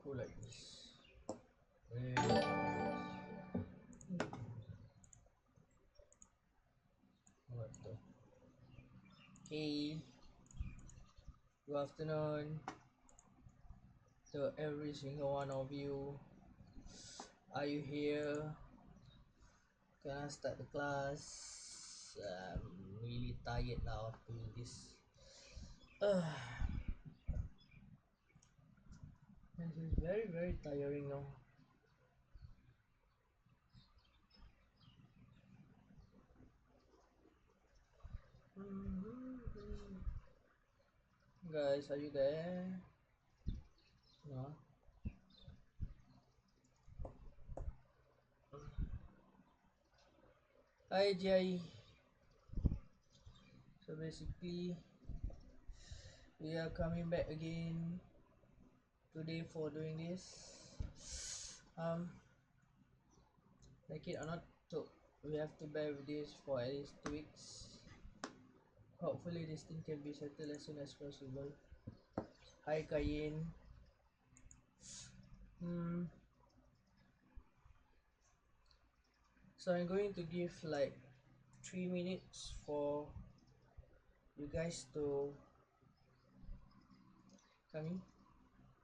go like this. Very nice. What the? Okay. Good afternoon to every single one of you. Are you here? Can I start the class? I'm really tired now of doing this. This is very, very tiring now. Guys, are you there? No. Hi Jai. So basically we are coming back again today for doing this. Like it or not, so we have to bear with this for at least 2 weeks. Hopefully this thing can be settled as soon as possible. Hi Kayin. So I'm going to give like 3 minutes for you guys to come in.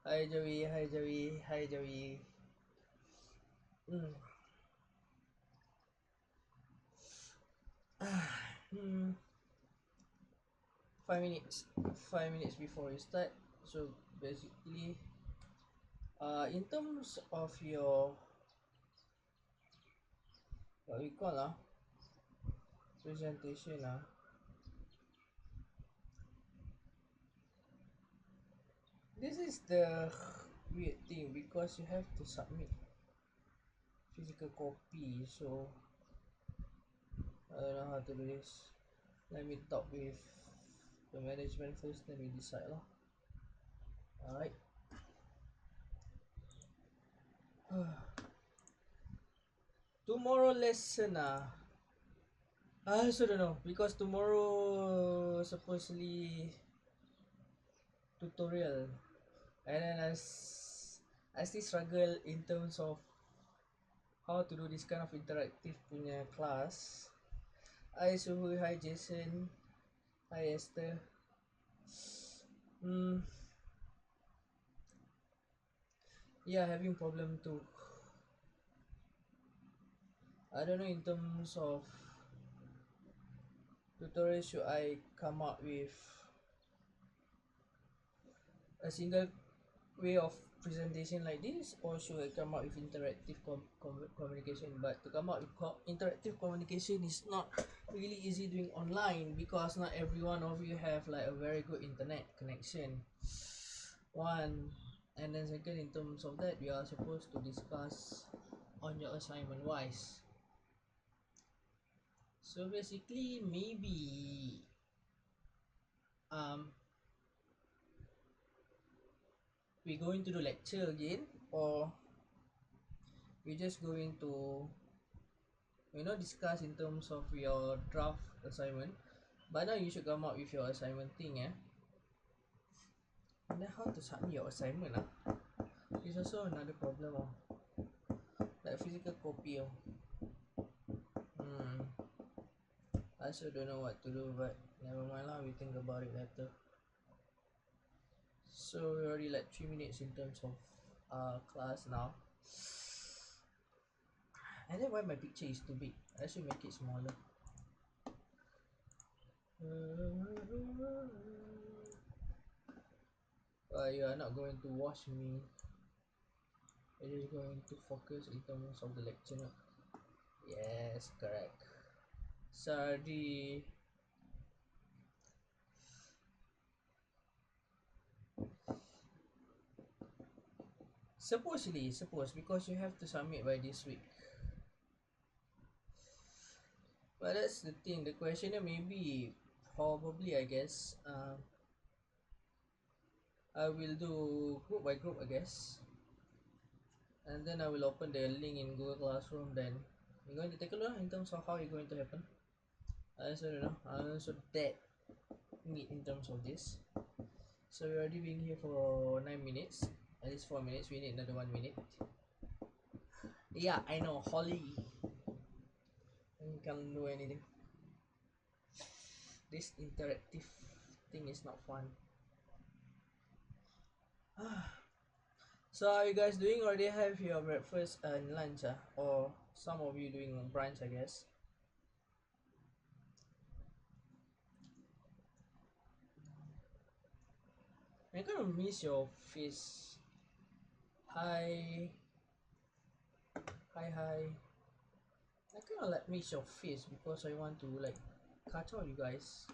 Hi Joey, hi Joey, hi Joey. 5 minutes before you start. So basically in terms of your what we call presentation this is the weird thing because you have to submit physical copy, so I don't know how to do this. Let me talk with the management first, then we decide lah. Alright. Tomorrow lesson I also don't know because tomorrow supposedly tutorial, and then I still struggle in terms of how to do this kind of interactive punya class. Hi Suhu, hi Jason, hi Esther. Yeah, having problem too. I don't know in terms of tutorial, should I come up with a single way of presentation like this, or should I come up with interactive communication? But to come up with interactive communication is not really easy doing online because not every one of you have like a very good internet connection. One, and then second, in terms of that, we are supposed to discuss on your assignment wise. So basically maybe we're going to do lecture again, or we're just going to discuss in terms of your draft assignment. But now you should come up with your assignment thing, and then how to submit your assignment is also another problem like physical copy I also don't know what to do, but never mind lah, we think about it later. So we're already like 3 minutes in terms of class now. And then why my picture is too big? I should make it smaller. You are not going to watch me. You're just going to focus in terms of the lecture. Yes, correct. Sorry. Suppose because you have to submit by this week. But that's the thing, the questionnaire maybe probably I guess I will do group by group I guess, and then I will open the link in Google Classroom. Then you're going to take a look in terms of how it's going to happen. I also don't know, I'm also that neat in terms of this. So we're already being here for 9 minutes. At least 4 minutes. We need another 1 minute. Yeah, I know, Holly. You can't do anything. This interactive thing is not fun. So are you guys doing already have your breakfast and lunch? Or some of you doing brunch, I guess. I kind of miss your face. Hi. Hi. I kind of like miss your face because I want to like catch all you guys.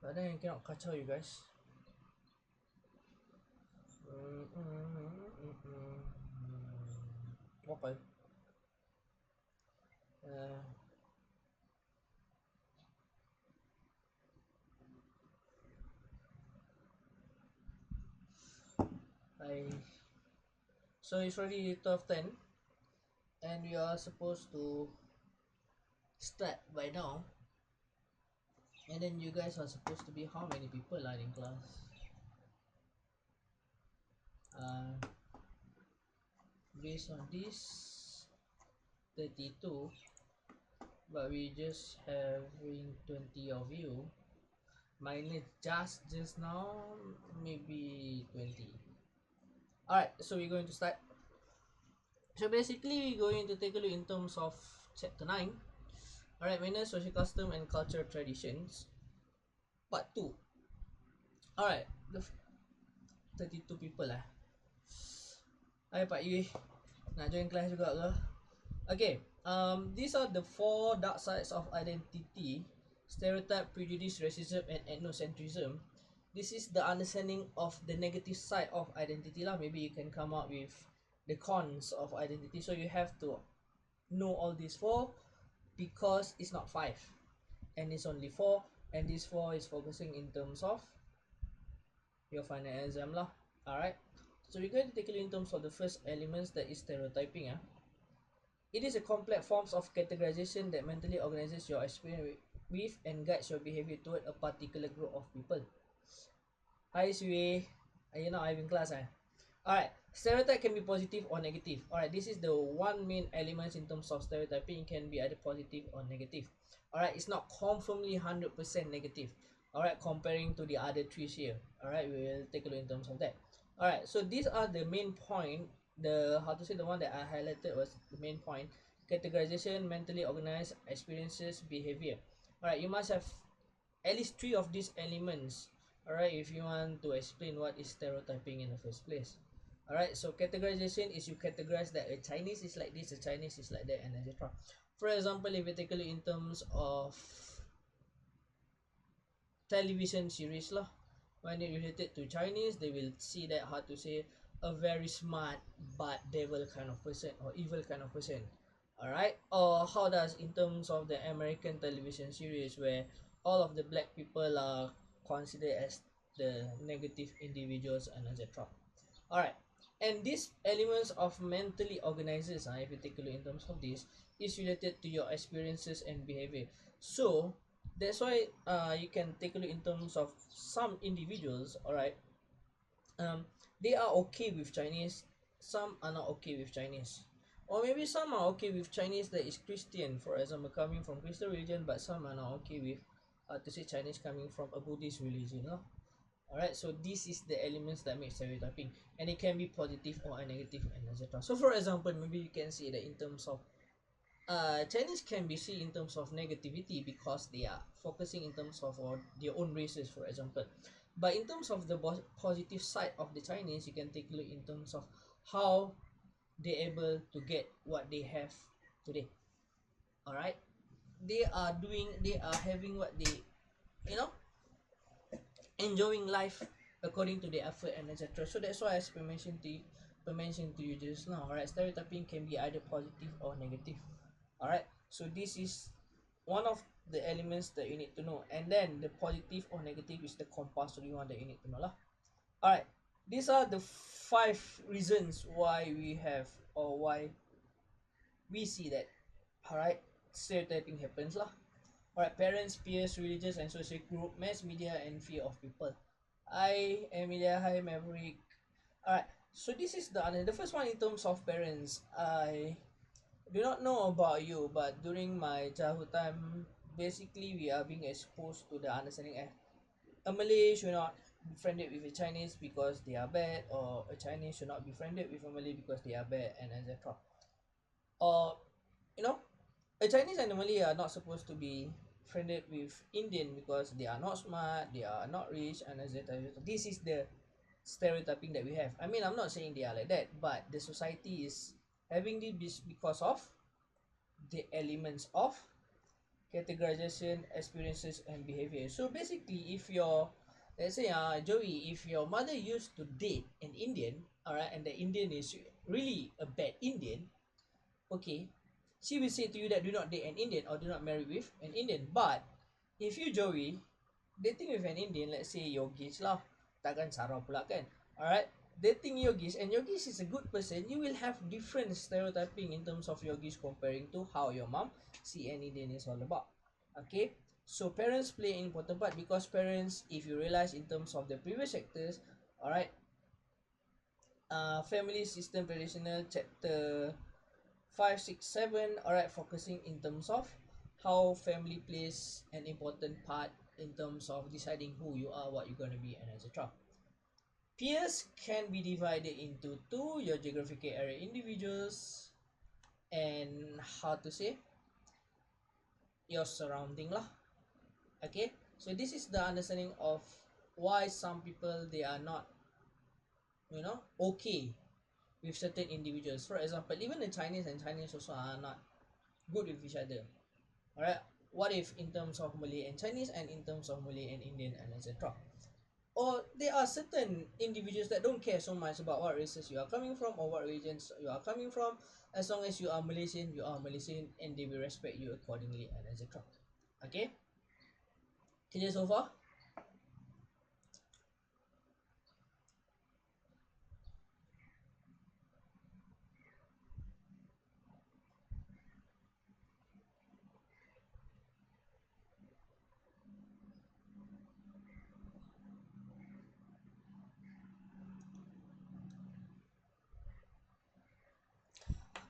But then I cannot catch all you guys. Apa? So it's already 12:10 and we are supposed to start by now. And then you guys are supposed to be how many people are in class? Based on this, 32, but we just having 20 of you. Minus just now, maybe 20. Alright, so we're going to start. So basically, we're going to take a look in terms of chapter 9. Alright, manners, social custom and cultural traditions. Part 2. Alright, the 32 people lah. Hai Pak Yui, nak join kelas juga ke? Okay, these are the 4 dark sides of identity: stereotype, prejudice, racism, and ethnocentrism. This is the understanding of the negative side of identity lah. Maybe you can come up with the cons of identity. So you have to know all these 4 because it's not 5 and it's only 4, and this 4 is focusing in terms of your final exam lah. Alright, so we're going to take a look in terms of the first elements, that is stereotyping. It is a complex form of categorization that mentally organizes your experience with and guides your behavior toward a particular group of people. Hi Sui, are you not having class? Alright, stereotype can be positive or negative. Alright, this is the one main element in terms of stereotyping. It can be either positive or negative. Alright, it's not confirmly 100% negative. Alright, comparing to the other 3 here. Alright, we will take a look in terms of that. Alright, so these are the main point. The one that I highlighted was the main point. Categorization, mentally organized, experiences, behavior. Alright, you must have at least 3 of these elements. Alright, if you want to explain what is stereotyping in the first place. Alright, so categorization is you categorize that a Chinese is like this, a Chinese is like that, and etc. For example, if you take a look in terms of television series lah, when it related to Chinese, they will see that, how to say, a very smart but devil kind of person or evil kind of person. Alright, or how does in terms of the American television series where all of the black people are considered as the negative individuals and etc. Alright, and these elements of mentally organizers, if you take a look in terms of this, is related to your experiences and behavior. So that's why you can take a look in terms of some individuals. Alright, they are okay with Chinese, some are not okay with Chinese, or maybe some are okay with Chinese that is Christian, for example, coming from Christian religion, but some are not okay with to say Chinese coming from a Buddhist religion. Alright, so this is the elements that make stereotyping, and it can be positive or a negative and etc. So for example, maybe you can see that in terms of Chinese can be seen in terms of negativity because they are focusing in terms of their own races, for example. But in terms of the positive side of the Chinese, you can take a look in terms of how they're able to get what they have today. Alright, they are having what they, enjoying life according to their effort and etc. So that's why I mentioned to you just now. Alright, stereotyping can be either positive or negative. Alright, so this is one of the elements that you need to know, and then the positive or negative is the compulsory one that you need to know lah. Alright, these are the 5 reasons why we have, or why we see that, alright, stereotyping happens lah. Alright, parents, peers, religious and social group, mass media, and fear of people. Hi Emilia, hi Maverick. Alright, so this is the first one in terms of parents. I do not know about you, but during my childhood time, basically we are being exposed to the understanding a Malay should not be friended with a Chinese because they are bad, or a Chinese should not be friended with a Malay because they are bad, and etc. Or you know, a Chinese and a Malay are not supposed to be friended with Indian because they are not smart, they are not rich, and etc. This is the stereotyping that we have. I mean, I'm not saying they are like that, but the society is having this because of the elements of categorization, experiences, and behavior. So basically, if your, let's say, Joey, if your mother used to date an Indian, alright, and the Indian is really a bad Indian, okay, she will say to you that do not date an Indian or do not marry with an Indian. But if you, Joey, dating with an Indian, let's say Yogis lah, takkan Sarah pula kan, alright, dating Yogis, and Yogis is a good person, you will have different stereotyping in terms of Yogis comparing to how your mom see an Indian is all about. Okay, so parents play an important part because parents, if you realize in terms of the previous sectors, alright, family system traditional chapter 5, 6, 7, alright, focusing in terms of how family plays an important part in terms of deciding who you are, what you're going to be, and etc. Peers can be divided into two: your geographical area individuals and how to say your surrounding lah. Okay, so this is the understanding of why some people they are not, okay with certain individuals. For example, even the Chinese and Chinese also are not good with each other. Alright, what if in terms of Malay and Chinese, and in terms of Malay and Indian, and etc. Or there are certain individuals that don't care so much about what races you are coming from or what regions you are coming from. As long as you are Malaysian, you are Malaysian, and they will respect you accordingly, and etc. Okay, clear so far?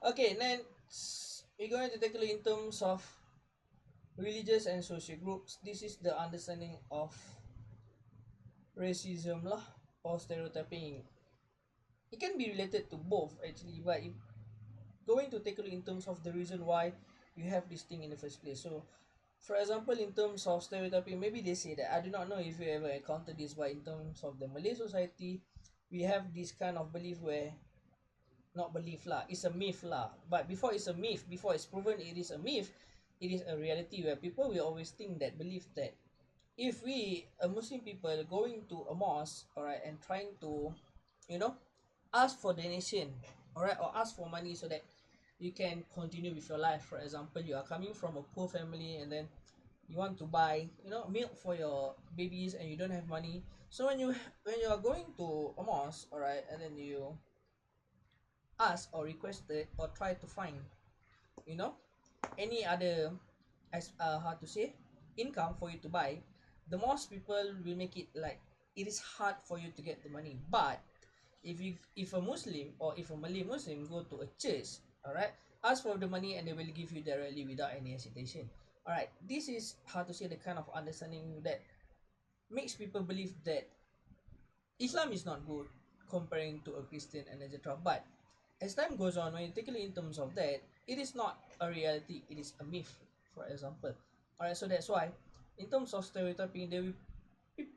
Okay, next we're going to take a look in terms of religious and social groups. This is the understanding of racism lah, or stereotyping. It can be related to both actually, but if going to take a look in terms of the reason why you have this thing in the first place. So for example, in terms of stereotyping, maybe they say that, I do not know if you ever encountered this, but in terms of the Malay society, we have this kind of belief where, not belief lah, it's a myth lah, but before it's a myth, before it's proven it is a myth, it is a reality where people will always think that, believe that if we, a Muslim people, going to a mosque, alright, and trying to, you know, ask for donation, alright, or ask for money so that you can continue with your life. For example, you are coming from a poor family and then you want to buy, milk for your babies and you don't have money. So when you are going to a mosque, alright, and then you ask or requested or try to find, you know, any other, as how to say, income for you to buy, the most people will make it like it is hard for you to get the money. But if a Muslim or if a Malay Muslim go to a church, alright, ask for the money and they will give you directly without any hesitation. Alright, this is how to say the kind of understanding that makes people believe that Islam is not good comparing to a Christian and etc. But as time goes on, when you take it in terms of that, it is not a reality, it is a myth, for example. Alright, so that's why in terms of stereotyping, there will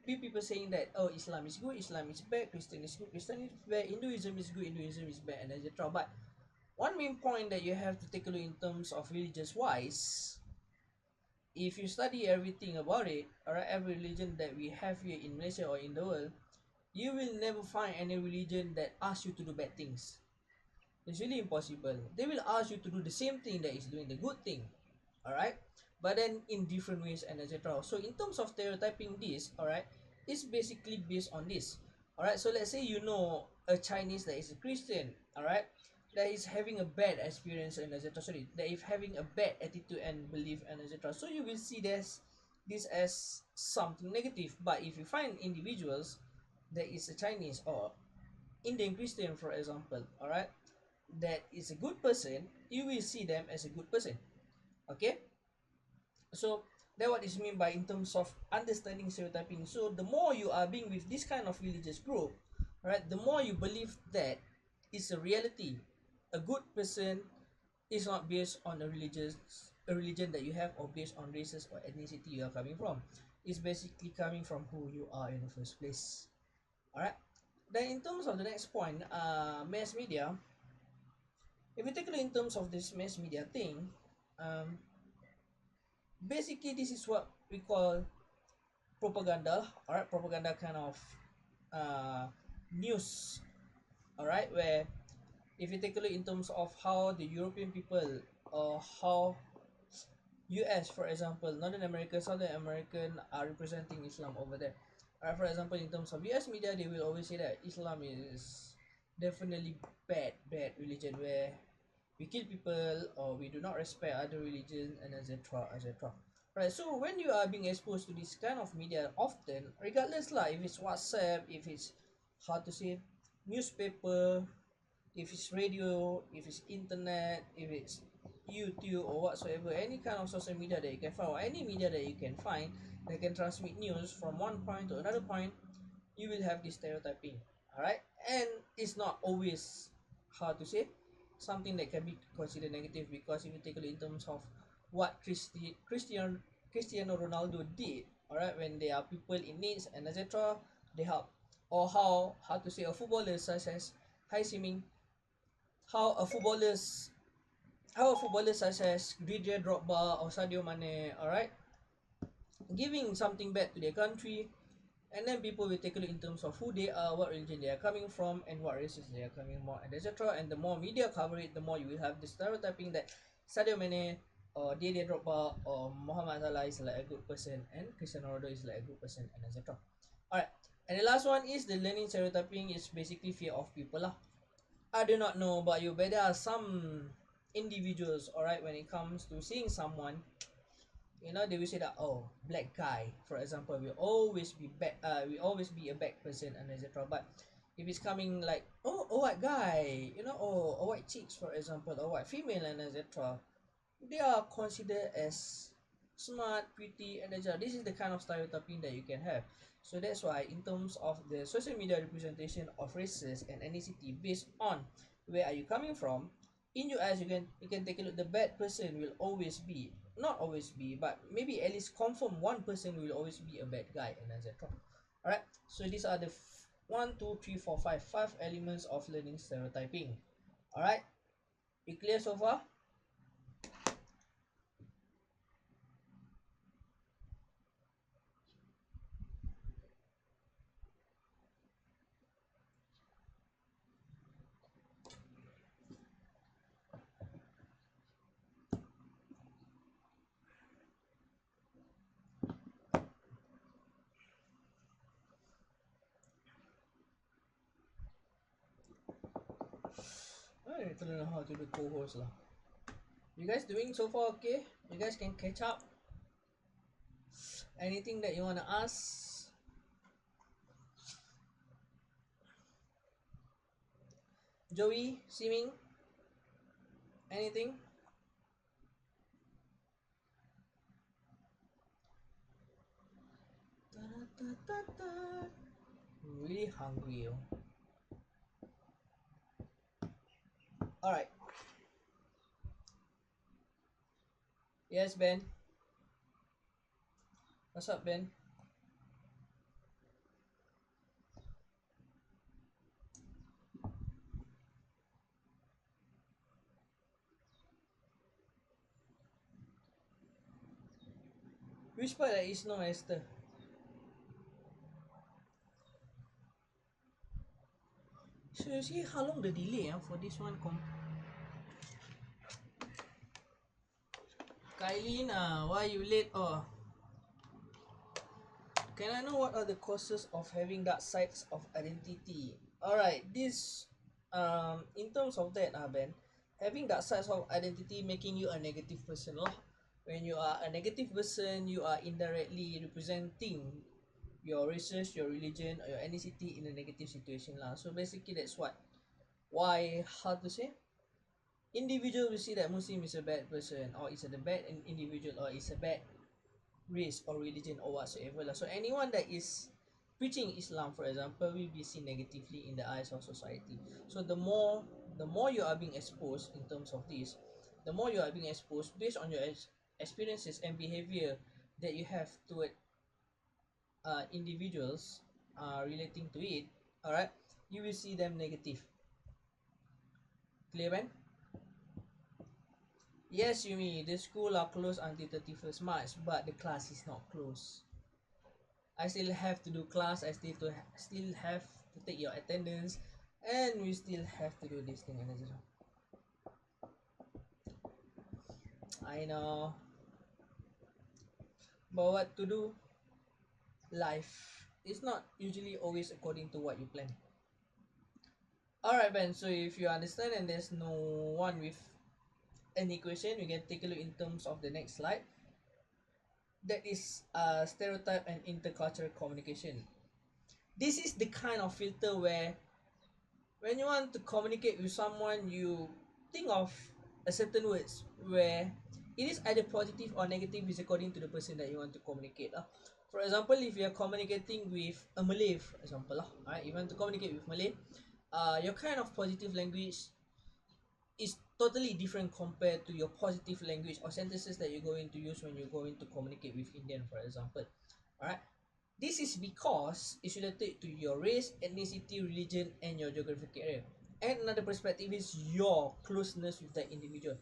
be people saying that, oh, Islam is good, Islam is bad, Christian is good, Christian is bad, Hinduism is good, Hinduism is bad, and etc. But one main point that you have to take a look in terms of religious wise, if you study everything about it, alright, every religion that we have here in Malaysia or in the world, you will never find any religion that asks you to do bad things. It's really impossible. They will ask you to do the same thing that is doing the good thing, alright, but then in different ways and etc. So in terms of stereotyping this, alright, it's basically based on this. Alright, so let's say you know a Chinese that is a Christian, alright, that is having a bad experience and etc. Sorry, that is having a bad attitude and belief and etc. So you will see this as something negative. But if you find individuals that is a Chinese or Indian Christian, for example, all right, that is a good person, you will see them as a good person. Okay, so that what is mean by in terms of understanding stereotyping. So the more you are being with this kind of religious group, right, the more you believe that it's a reality. A good person is not based on a religion that you have, or based on races or ethnicity you are coming from. It's basically coming from who you are in the first place. All right. Then in terms of the next point, mass media. If you take a look in terms of this mass media thing, um, basically this is what we call propaganda. All right, propaganda kind of uh, news. All right, where if you take a look in terms of how the European people, or how US, for example, Northern America, Southern American are representing Islam over there. For example, in terms of US media, they will always say that Islam is definitely bad religion, where we kill people, or we do not respect other religions, and etc. etc. Right. So when you are being exposed to this kind of media often, regardless lah, if it's WhatsApp, if it's how to say newspaper, if it's radio, if it's internet, if it's YouTube or whatsoever, any kind of social media that you can find, or any media that you can find that can transmit news from one point to another point, you will have this stereotyping. Alright? And it's not always, how to say, something that can be considered negative, because if you take a look in terms of what Cristiano Ronaldo did, alright, when there are people in needs and etc., they help. Or how to say, a footballer such as Hai Siming, how a footballers how a footballer such as Didier Drogba or Sadio Mane, alright, giving something back to their country, and then people will take a look in terms of who they are, what religion they are coming from, and what races they are coming from, and etc. And the more media cover it, the more you will have the stereotyping that Sadio Mane or Didier Drogba or Mohamed Salah is like a good person, and Cristiano Ronaldo is like a good person, and etc. Alright, and the last one is the learning stereotyping is basically fear of people lah. I do not know about you, but there are some individuals, alright, when it comes to seeing someone, they will say that, oh, black guy, for example, will always be will always be a bad person, and etc. But if it's coming like, oh, a white guy, or a white chicks, for example, or white female, and etc., they are considered as smart, pretty, and etc. This is the kind of stereotyping that you can have. So that's why, in terms of the social media representation of races and ethnicity based on where are you coming from, in US you can take a look. The bad person will always be, not always be, but maybe at least confirm one person will always be a bad guy, and etc. Alright, so these are the 5 elements of learning stereotyping. Alright, you clear so far? I need to learn how to do co-host lah. You guys doing so far okay? You guys can catch up? Anything that you wanna ask? Joey, Siming? Anything? I'm really hungry, yo. Alright. Yes, Ben. What's up, Ben? Which part that is no Esther? So you see how long the delay for this one? Kailina, why you late? Oh, can I know what are the causes of having dark sides of identity? Alright, this in terms of that, Ben, having dark sides of identity making you a negative person lah. When you are a negative person, you are indirectly representing your races, your religion, or your ethnicity in a negative situation lah. So basically that's why how to say, individual will see that Muslim is a bad person, or is a bad individual, or is a bad race or religion or whatsoever lah. So anyone that is preaching Islam, for example, will be seen negatively in the eyes of society. So the more you are being exposed in terms of this, the more you are being exposed based on your experiences and behavior that you have toward individuals relating to it, alright, you will see them negative. Clear, man? Yes, Yumi, the school are closed until 31st March, but the class is not closed. I still have to do class, I still have to take your attendance, and we still have to do this thing and this. I know. But what to do? Life is not usually always according to what you plan. Alright, Ben, so if you understand and there's no one with any question, we can take a look in terms of the next slide. That is stereotype and intercultural communication. This is the kind of filter where when you want to communicate with someone, you think of a certain words where it is either positive or negative is according to the person that you want to communicate. For example, if you are communicating with a Malay, for example, if you want to communicate with Malay, your kind of positive language is totally different compared to your positive language or sentences that you're going to use when you're going to communicate with Indian, for example. Alright, this is because it's related to your race, ethnicity, religion, and your geographic area. And another perspective is your closeness with that individual.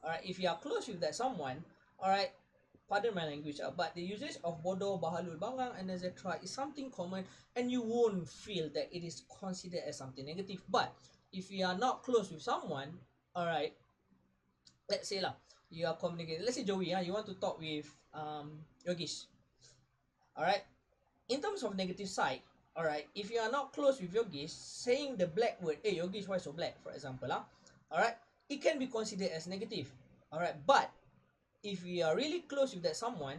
Alright, if you are close with that someone, alright, pardon my language, but the usage of bodoh, bahalul, bangang, and etc. is something common, and you won't feel that it is considered as something negative. But if you are not close with someone, alright, let's say you are communicating, let's say Joey, you want to talk with Yogesh. Alright, in terms of negative side, alright, if you are not close with Yogesh, saying the black word, hey Yogesh, why so black, for example, alright, it can be considered as negative. Alright, but if you are really close with that someone,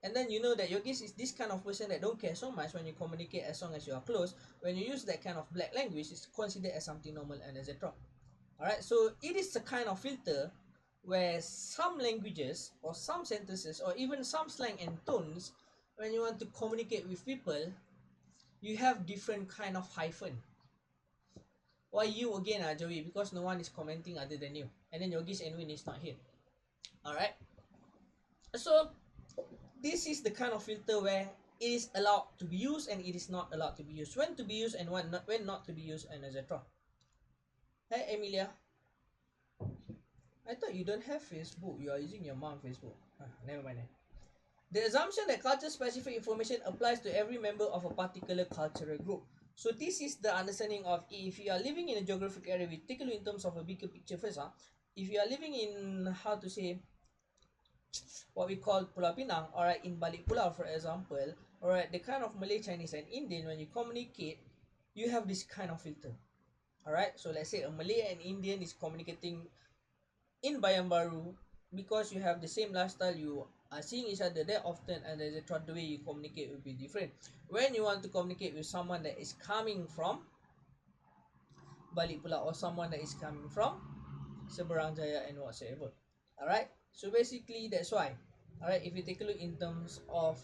and then you know that Yogesh is this kind of person that don't care so much when you communicate as long as you are close, when you use that kind of black language, it's considered as something normal and etc. Alright, so it is a kind of filter where some languages or some sentences or even some slang and tones, when you want to communicate with people, you have different kind of hyphen. Why you again, Joey? Because no one is commenting other than you. And then Yogesh and Win is not here. Alright. So this is the kind of filter where it is allowed to be used and it is not allowed to be used. When to be used and when not to be used and etc. Hey Emilia. I thought you don't have Facebook. You are using your mom's Facebook. Never mind. The assumption that culture-specific information applies to every member of a particular cultural group. So this is the understanding of if you are living in a geographic area, we take a look in terms of a bigger picture first. If you are living in, how to say, what we call Pulau Pinang, alright, in Balik Pulau, for example, alright, the kind of Malay, Chinese, and Indian, when you communicate, you have this kind of filter. Alright, so let's say a Malay and Indian is communicating in Bayan Baru, because you have the same lifestyle, you are seeing each other there often, and the way you communicate will be different. When you want to communicate with someone that is coming from Balik Pulau or someone that is coming from Seberang Jaya and whatsoever. Alright, so basically that's why. Alright, if you take a look in terms of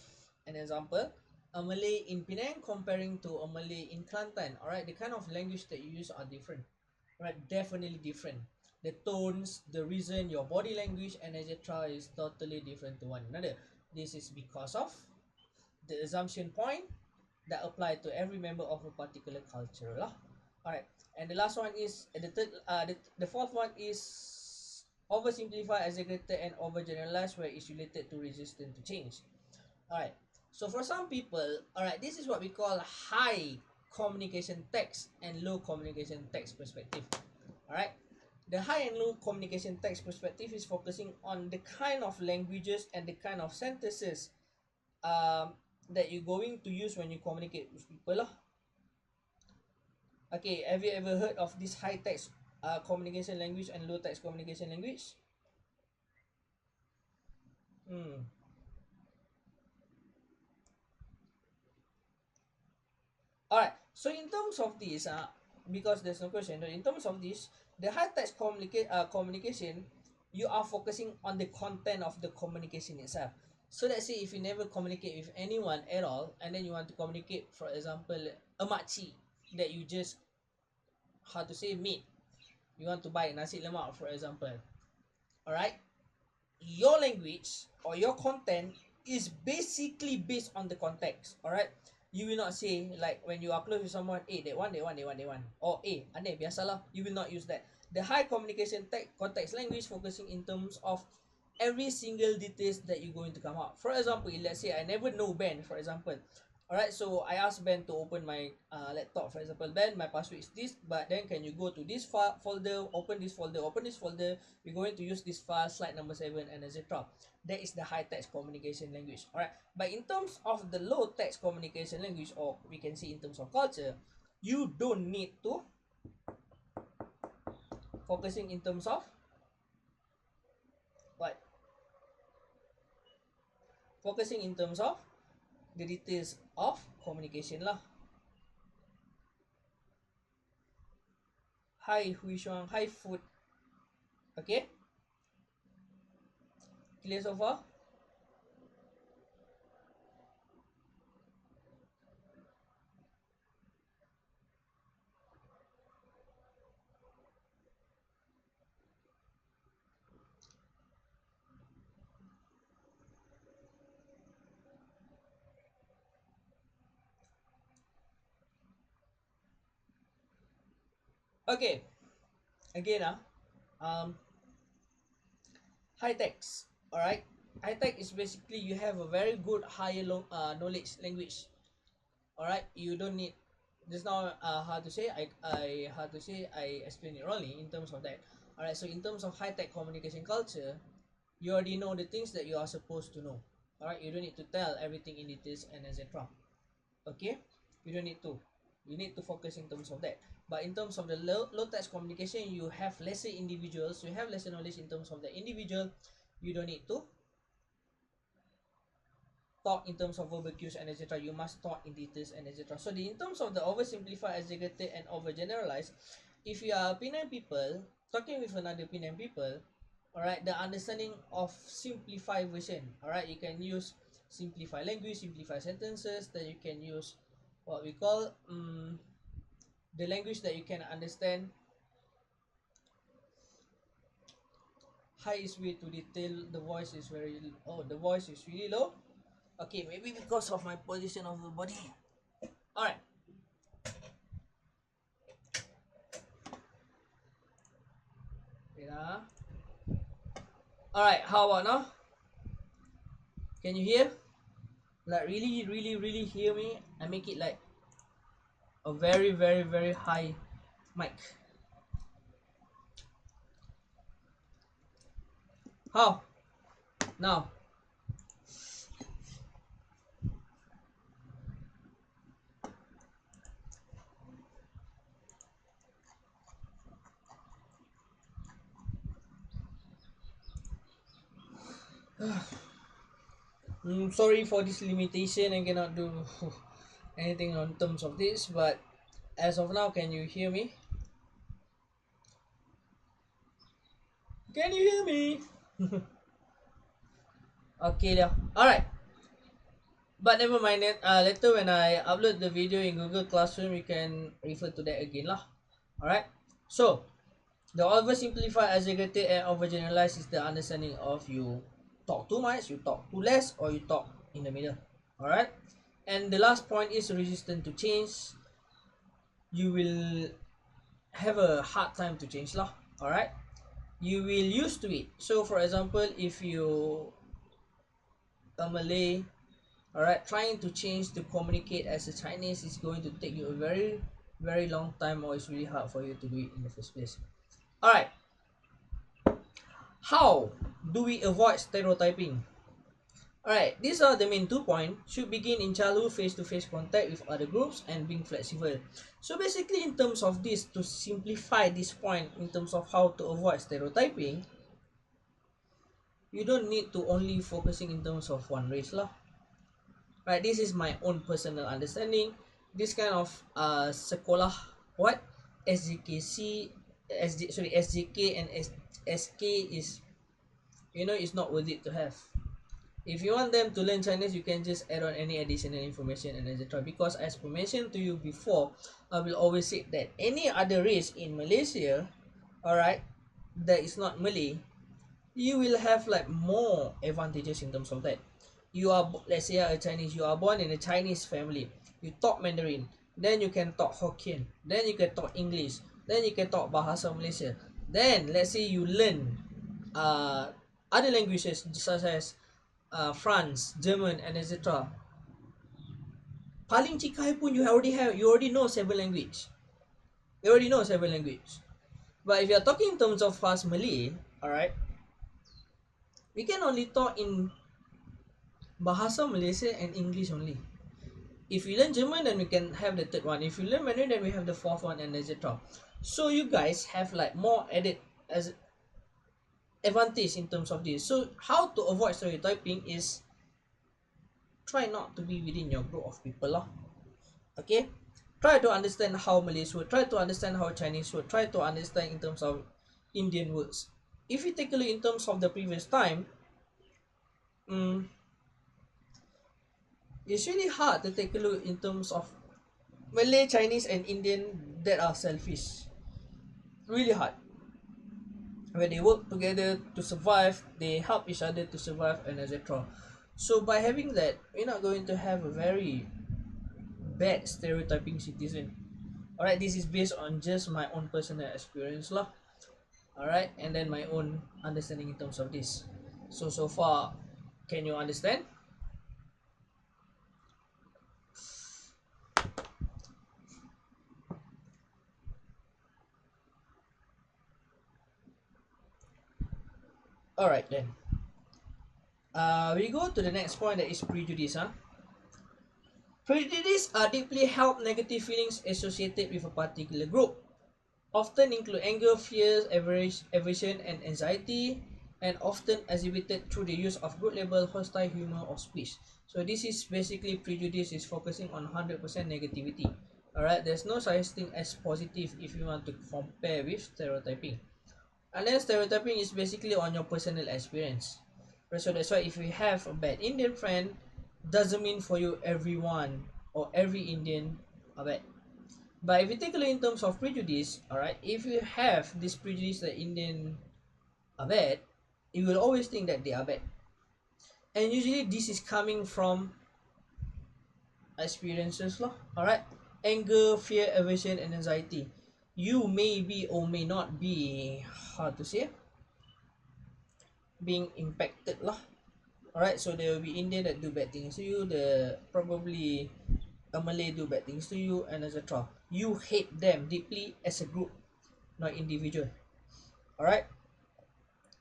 an example, a Malay in Penang comparing to a Malay in Kelantan, alright, the kind of language that you use are different. Right, definitely different. The tones, the reason, your body language, and etc. is totally different to one another. This is because of the assumption point that apply to every member of a particular culture. Alright, and the last one is the fourth one is oversimplify, exaggerated, and overgeneralized, where it's related to resistance to change. Alright, so for some people, alright, this is what we call high communication text and low communication text perspective. Alright, the high and low communication text perspective is focusing on the kind of languages and the kind of sentences that you're going to use when you communicate with people. Okay, have you ever heard of this high text communication language and low text communication language? Alright, so in terms of this, because there's no question, in terms of this, the high text communication, you are focusing on the content of the communication itself. So let's say if you never communicate with anyone at all, and then you want to communicate, for example, a makcik that you just, how to say, meet. You want to buy nasi lemak, for example. Alright, your language or your content is basically based on the context. Alright, you will not say like when you are close with someone, that one, or ane biasalah. You will not use that. The high communication context language focusing in terms of every single details that you're going to come out. For example, let's say I never know Ben, for example. Alright, so I asked Ben to open my laptop, for example. Ben, my password is this, but then can you go to this folder, open this folder, we're going to use this file, slide number 7, and etc. That is the high text communication language. Alright, but in terms of the low text communication language, or we can say in terms of culture, you don't need to focusing in terms of what? Focusing in terms of the details of communication lah. Hi Hui Shuang, hi Food. Okay, clear so far? Okay, again high text. Alright, high text is basically you have a very good higher knowledge language. Alright, you don't need, just now how to say I explained it wrongly in terms of that. Alright, so in terms of high tech communication culture, you already know the things that you are supposed to know. Alright, you don't need to tell everything in details and etc. Okay, you don't need to, you need to focus in terms of that. But in terms of the low text communication, you have lesser individuals, you have lesser knowledge in terms of the individual. You don't need to talk in terms of verbal cues and etc. You must talk in details and etc. So in terms of the oversimplify, exaggerate, and overgeneralize, if you are Penang people talking with another Penang people, alright, the understanding of simplified version, alright, you can use simplify language, simplify sentences, that you can use what we call the language that you can understand. High is way to detail, the voice is very, the voice is really low. Okay, maybe because of my position of the body. Alright. Alright, how about now? Can you hear? Like really hear me? I make it like a very high mic. How? Now. Sorry for this limitation, I cannot do anything on terms of this, but as of now, can you hear me? Can you hear me? Okay, alright. But never mind it. Later when I upload the video in Google Classroom, you can refer to that again lah. Alright. So the oversimplify, exaggerate, and overgeneralize is the understanding of you talk too much, you talk too less, or you talk in the middle. Alright. And the last point is resistant to change. You will have a hard time to change lah. Alright. You will used to it. So for example, if you a Malay, alright, trying to change to communicate as a Chinese is going to take you a very long time, or it's really hard for you to do it in the first place. Alright, how do we avoid stereotyping? Alright, these are the main 2 points. Should begin in childhood, face-to-face contact with other groups, and being flexible. So basically in terms of this, to simplify this point in terms of how to avoid stereotyping, you don't need to only focusing in terms of one race lah. Right, this is my own personal understanding. this kind of sekolah what SJKC SJK and SK is, you know, it's not worth it to have. If you want them to learn Chinese, you can just add on any additional information and etc. Because as I mentioned to you before, I will always say that any other race in Malaysia, alright, that is not Malay, you will have like more advantages in terms of that. You are, let's say a Chinese, you are born in a Chinese family, you talk Mandarin, then you can talk Hokkien, then you can talk English, then you can talk Bahasa Malaysia. Then let's say you learn other languages such as France, German, and etc. Paling cikai pun you already know seven language. You already know seven language. But if you are talking in terms of fast Malay, alright, we can only talk in Bahasa Malaysia and English only. If you learn German, then we can have the third one. If you learn Mandarin, then we have the fourth one, and etc. So you guys have like more added as advantage in terms of this. So how to avoid stereotyping is try not to be within your group of people lah. Okay, try to understand how Malays work, try to understand how Chinese work, try to understand in terms of Indian works. If you take a look in terms of the previous time, it's really hard to take a look in terms of Malay, Chinese, and Indian that are selfish. Really hard. When they work together to survive, they help each other to survive, and etc. So by having that, you're not going to have a very bad stereotyping citizen. Alright, this is based on just my own personal experience lah. Alright, and then my own understanding in terms of this. So far, can you understand? Alright then. We go to the next point, that is prejudice. Prejudice are deeply held negative feelings associated with a particular group. Often include anger, fears, aversion, and anxiety, and often exhibited through the use of group label, hostile humor, or speech. So this is basically prejudice is focusing on 100% negativity. Alright, there's no such thing as positive if you want to compare with stereotyping. And then stereotyping is basically on your personal experience. So that's why if you have a bad Indian friend, doesn't mean for you everyone or every Indian are bad. But if you take a look in terms of prejudice, alright, if you have this prejudice that Indian are bad, you will always think that they are bad. And usually this is coming from experiences lah, alright? Anger, fear, aversion, and anxiety. You may be or may not be, how to say, being impacted lah. Alright, so there will be Indian that do bad things to you, probably a Malay do bad things to you, and etc. You hate them deeply as a group, not individual. Alright,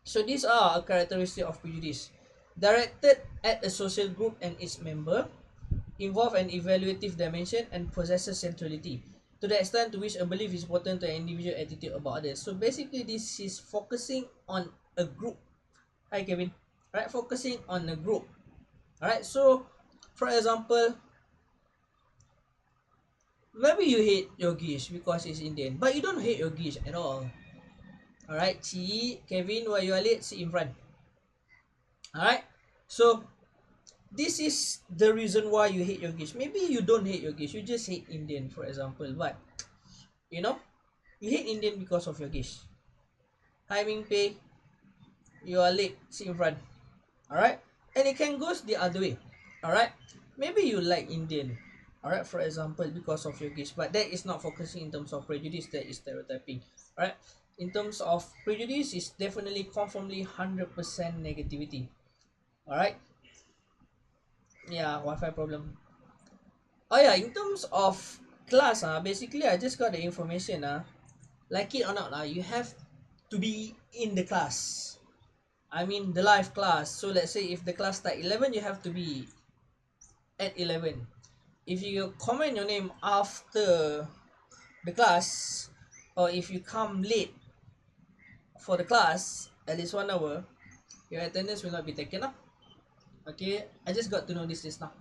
so these are a characteristic of prejudice. Directed at a social group and its member, involve an evaluative dimension, and possesses centrality to the extent to which a belief is important to an individual attitude about others. So basically this is focusing on a group. Hi Kevin. Alright, focusing on a group. Alright, so for example, maybe you hate Yogesh because he's Indian, but you don't hate Yogesh at all. Alright, Chi, Kevin, while you are late, sit in front. Alright, so this is the reason why you hate Yogesh. Maybe you don't hate Yogesh, you just hate Indian, for example. But you know, you hate Indian because of Yogesh. Hi Ming Pei, you are late, sit in front. Alright, and it can go the other way. Alright, maybe you like Indian, alright, for example, because of Yogesh, but that is not focusing in terms of prejudice, that is stereotyping. Alright, in terms of prejudice, is definitely conformly 100% negativity. Alright, yeah, Wi-Fi problem. Oh yeah, in terms of class, basically I just got the information, like it or not, you have to be in the class. I mean the live class. So let's say if the class start 11, you have to be at 11. If you comment your name after the class, or if you come late for the class at least 1 hour, your attendance will not be taken up. Okay, I just got to know this just now.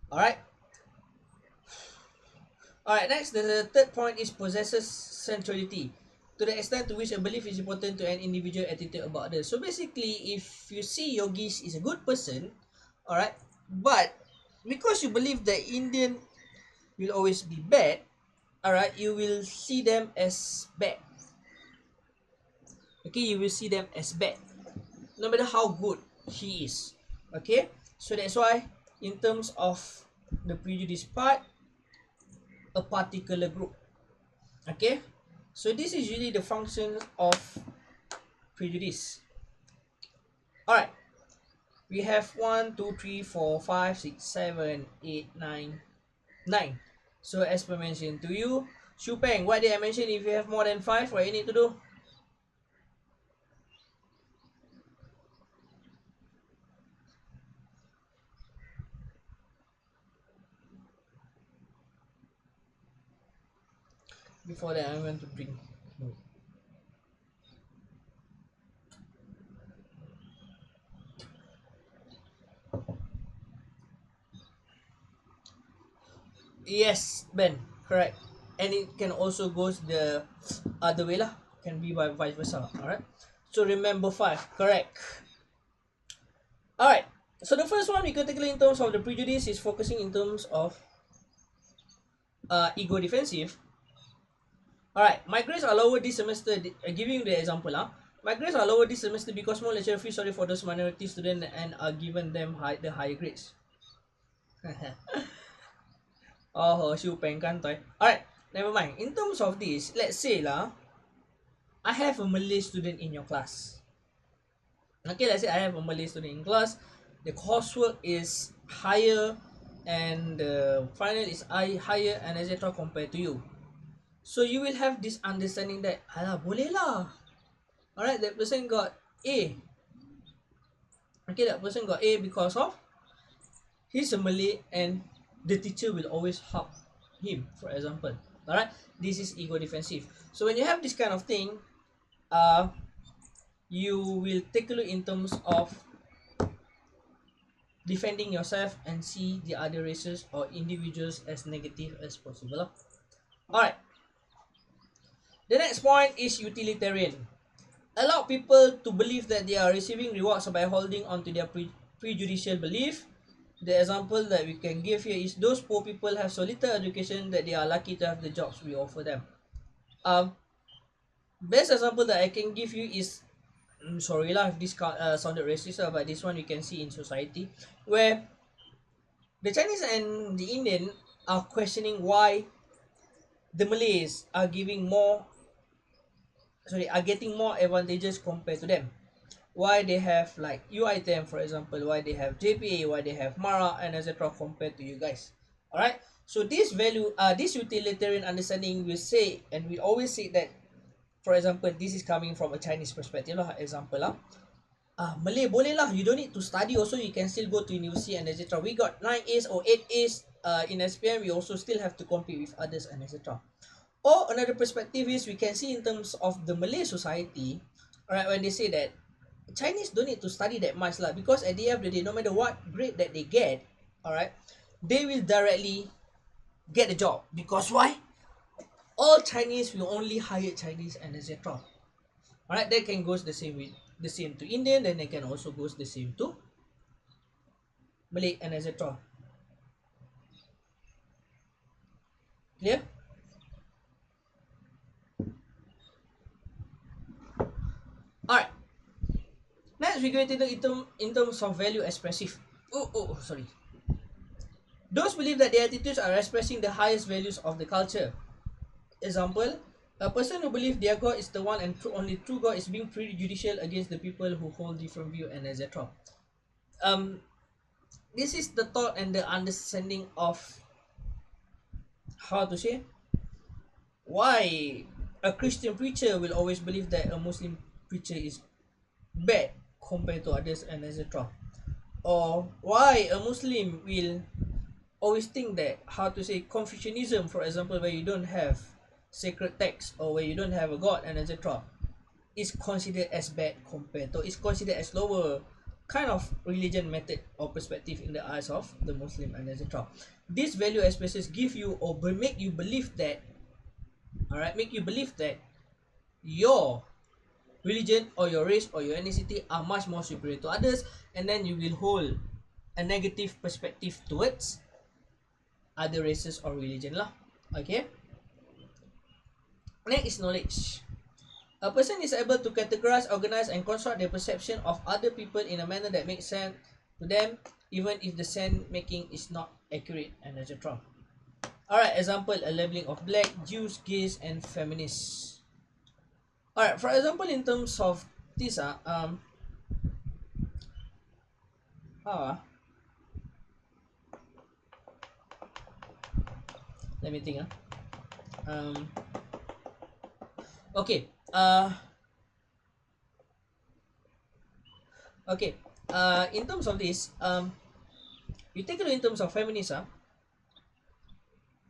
Alright, Alright, next, the third point is possesses centrality. To the extent to which a belief is important to an individual attitude about others. So basically, if you see yogis is a good person, alright, but because you believe that Indian will always be bad, alright, you will see them as bad. Okay, you will see them as bad, no matter how good he is. Okay, so that's why in terms of the prejudice part, a particular group. Okay, so this is really the function of prejudice. Alright, we have 1, 2, 3, 4, 5, 6, 7, 8, 9, 9. So as per mentioned to you, Shu Peng, what did I mention? If you have more than 5, what you need to do? Before that, I'm going to drink. Yes, Ben, correct. And it can also goes the other way lah. Can be by vice versa. Alright. So remember 5, correct. Alright. So the first one we particularly in terms of the prejudice is focusing in terms of ego defensive. Alright, my grades are lower this semester. Giving you the example my grades are lower this semester because more lecturers feel sorry for those minority students and are giving them the higher grades. Oh, Shu Peng Kantoy. Alright, never mind. In terms of this, let's say I have a Malay student in your class. Okay, let's say I have a Malay student in class. The coursework is higher and the final is higher and etc. compared to you. So you will have this understanding that alah boleh lah. Alright, that person got A. Okay, that person got A because of he's a Malay and the teacher will always help him, for example. Alright, this is ego defensive. So when you have this kind of thing, you will take a look in terms of defending yourself and see the other races or individuals as negative as possible. Alright, the next point is utilitarian. Allow people to believe that they are receiving rewards by holding on to their prejudicial belief. The example that we can give here is those poor people have so little education that they are lucky to have the jobs we offer them. Best example that I can give you is, sorry lah if this sounded racist but this one you can see in society where the Chinese and the Indian are questioning why the Malays are getting more advantages compared to them. Why they have like UITM, for example, why they have JPA, why they have MARA and etc. compared to you guys. Alright, so this utilitarian understanding will say, and we always say that, for example, this is coming from a Chinese perspective lah. Example Malay boleh lah, you don't need to study also, you can still go to university and etc. We got 9 A's or 8 A's in SPM, we also still have to compete with others and etc. Or another perspective is we can see in terms of the Malay society, alright, when they say that Chinese don't need to study that much lah, because at the end of the day, no matter what grade that they get, alright, they will directly get a job. Because why? All Chinese will only hire Chinese and etc. Alright, that can goes the same to Indian, then they can also goes the same to Malay and etc. Clear? Alright. Next, we go in terms of value expressive. Sorry. Those believe that their attitudes are expressing the highest values of the culture. Example, a person who believes their God is the one and only true God is being prejudicial against the people who hold different view and etc. This is the thought and the understanding of how to say why a Christian preacher will always believe that a Muslim preacher is bad compared to others and etc. Or why a Muslim will always think that, how to say, Confucianism, for example, where you don't have sacred text or where you don't have a God and etc., is considered as bad compared to, is considered as lower kind of religion method or perspective in the eyes of the Muslim and etc. these value expressions give you or make you believe that, all right, make you believe that your religion or your race or your ethnicity are much more superior to others, and then you will hold a negative perspective towards other races or religion lah. Okay. Next is knowledge. A person is able to categorize, organize, and construct their perception of other people in a manner that makes sense to them, even if the sense making is not accurate, and etc. Alright, example, a labeling of black, Jews, gays, and feminists. Alright, for example, in terms of this, let me think. Okay. Okay. In terms of this, you take it in terms of feminists.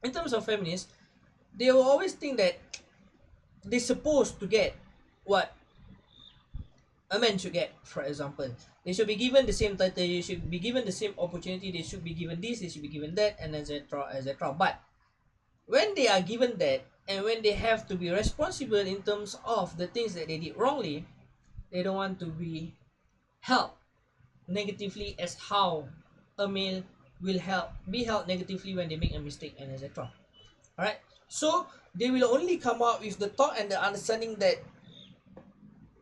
In terms of feminists, they will always think that they're supposed to get what a man should get. For example, they should be given the same title, they should be given the same opportunity, they should be given this, they should be given that, and etc. etc. But when they are given that, and when they have to be responsible in terms of the things that they did wrongly, they don't want to be held negatively as how a male will be held negatively when they make a mistake, and etc. Alright, so they will only come out with the thought and the understanding that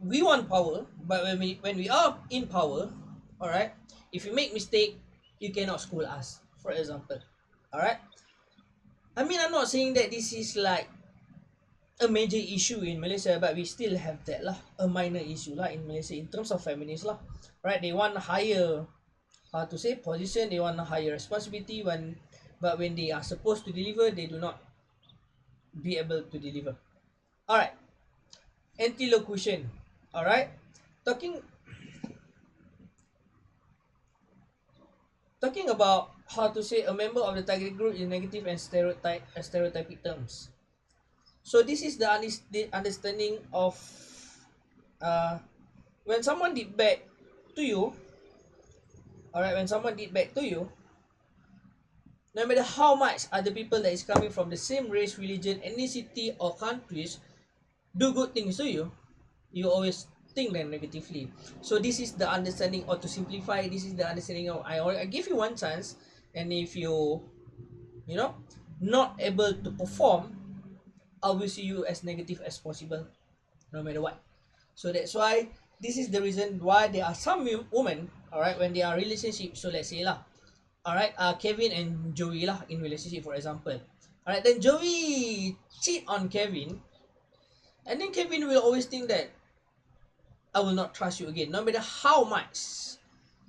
we want power, but when we are in power, alright, if you make mistake, you cannot school us, for example. Alright, I mean, I'm not saying that this is like a major issue in Malaysia, but we still have that lah, a minor issue lah in Malaysia in terms of feminists lah. Right, they want higher, how to say, position, they want a higher responsibility, but when they are supposed to deliver, they do not be able to deliver. Alright, antilocution. Alright, talking about how to say a member of the target group in negative and stereotypic terms. So this is the understanding of when someone did bad to you. Alright, when someone did bad to you, no matter how much other people that is coming from the same race, religion, ethnicity, or countries do good things to you, you always think them negatively. So this is the understanding, or to simplify, this is the understanding of I give you one chance, and if you not able to perform, I will see you as negative as possible, no matter what. So that's why this is the reason why there are some women, alright, when they are in relationship. So let's say lah, alright, Kevin and Joey lah in relationship, for example. Alright, then Joey cheat on Kevin, and then Kevin will always think that I will not trust you again, no matter how much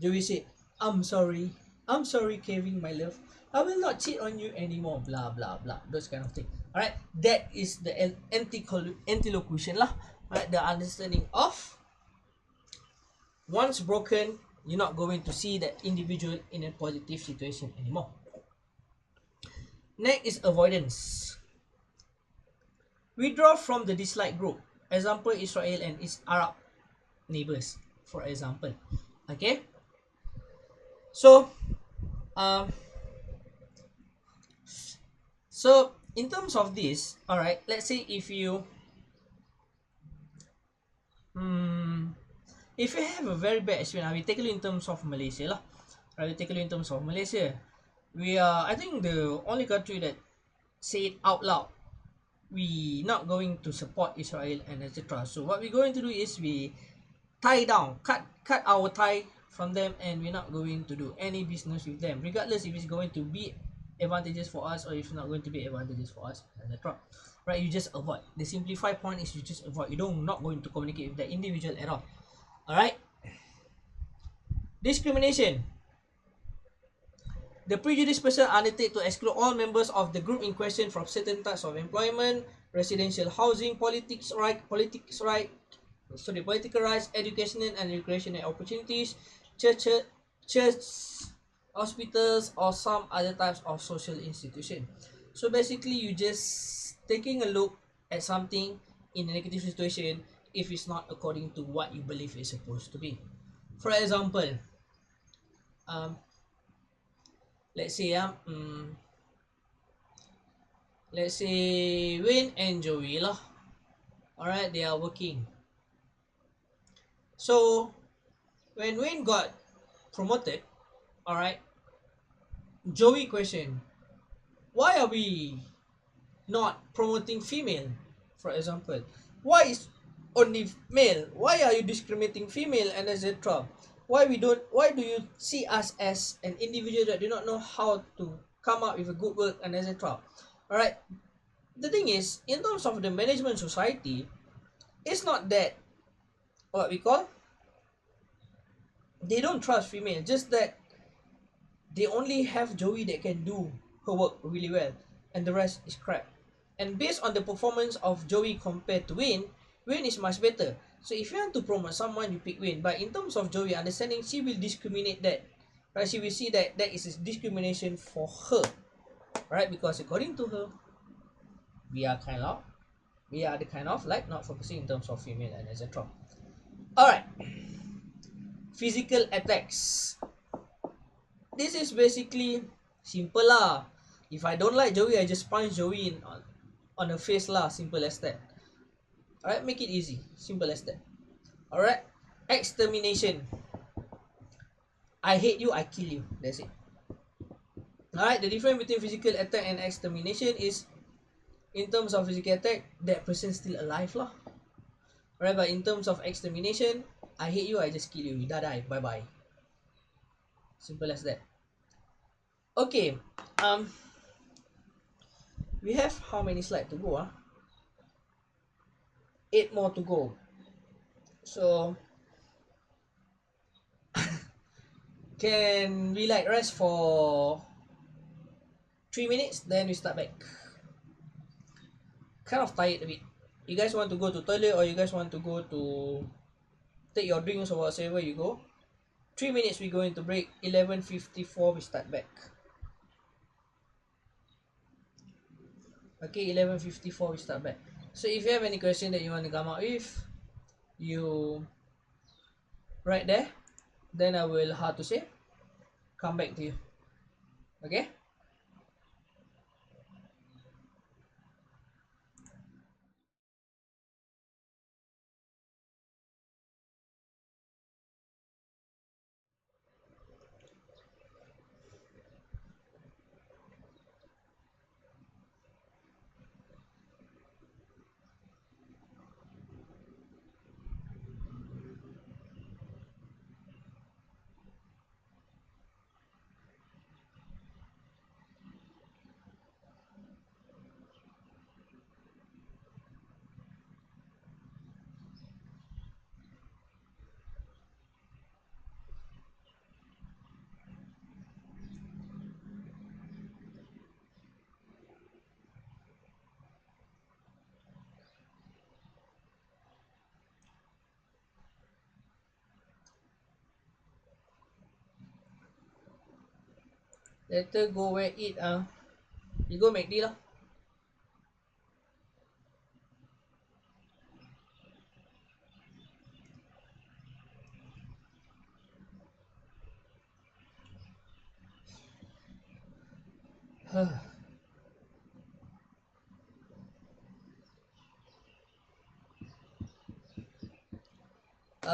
Joey say, I'm sorry, Kevin, my love, I will not cheat on you anymore, blah blah blah, those kind of thing. Alright, that is the antilocution lah. Right, the understanding of once broken, you're not going to see that individual in a positive situation anymore. Next is avoidance. Withdraw from the dislike group. Example, Israel and its Arab neighbors, for example. Okay, so in terms of this, alright, let's say if you have a very bad experience, we take it in terms of Malaysia lah. Right, we take it in terms of Malaysia. We are, I think, the only country that say it out loud, we not going to support Israel and etc. So what we're going to do is we cut our tie from them, and we're not going to do any business with them, regardless if it's going to be advantageous for us or if it's not going to be advantageous for us, etc. Right, you just avoid. The simplified point is you just avoid. You don't not going to communicate with that individual at all. Alright, discrimination. The prejudice person undertake to exclude all members of the group in question from certain types of employment, residential housing, political rights, educational and recreational opportunities, church, hospitals, or some other types of social institution. So basically, you just taking a look at something in a negative situation if it's not according to what you believe it's supposed to be. For example, let's say let's say Wayne and Joey lah. Alright, they are working. So when Wayne got promoted, alright, Joey questioned, why are we not promoting female? For example, why is only male? Why are you discriminating female and etc.? Why do you see us as an individual that do not know how to come up with a good work and etc.? Alright. The thing is, in terms of the management society, it's not that what we call they don't trust female, just that they only have Joey that can do her work really well, and the rest is crap. And based on the performance of Joey compared to Wayne, Wayne is much better. So if you want to promote someone, you pick Wayne. But in terms of Joey understanding, she will discriminate that. Right? She will see that that is a discrimination for her. Right? Because according to her, we are the kind of like not focusing in terms of female and etc. Alright. Physical attacks. This is basically simple lah. If I don't like Joey, I just punch Joey on the face lah. Simple as that. Alright, make it easy. Simple as that. Alright. Extermination. I hate you, I kill you. That's it. Alright, the difference between physical attack and extermination is, in terms of physical attack, that person still alive lah. Alright, but in terms of extermination, I hate you, I just kill you. You die, bye bye. Simple as that. Okay. We have how many slides to go? 8 more to go. So can we like rest for 3 minutes, then we start back? Kind of tired a bit. You guys want to go to toilet, or you guys want to go to take your drinks or whatever you go? 3 minutes we go into break. 11:54 we start back. Okay, 11:54 we start back. So if you have any question that you want to come up with, you right there, then I will, how to say, come back to you. Okay. Later go where eat you go McD lah.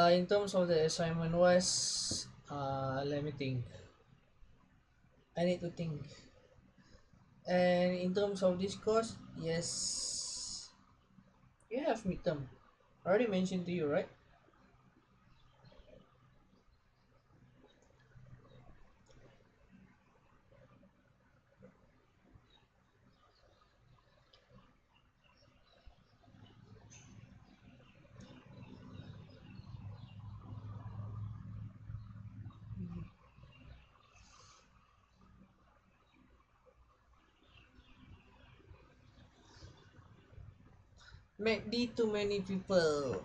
In terms of the assignment was, let me think. I need to think. And in terms of this course, yes, you have midterm. I already mentioned to you, right? McD too many people.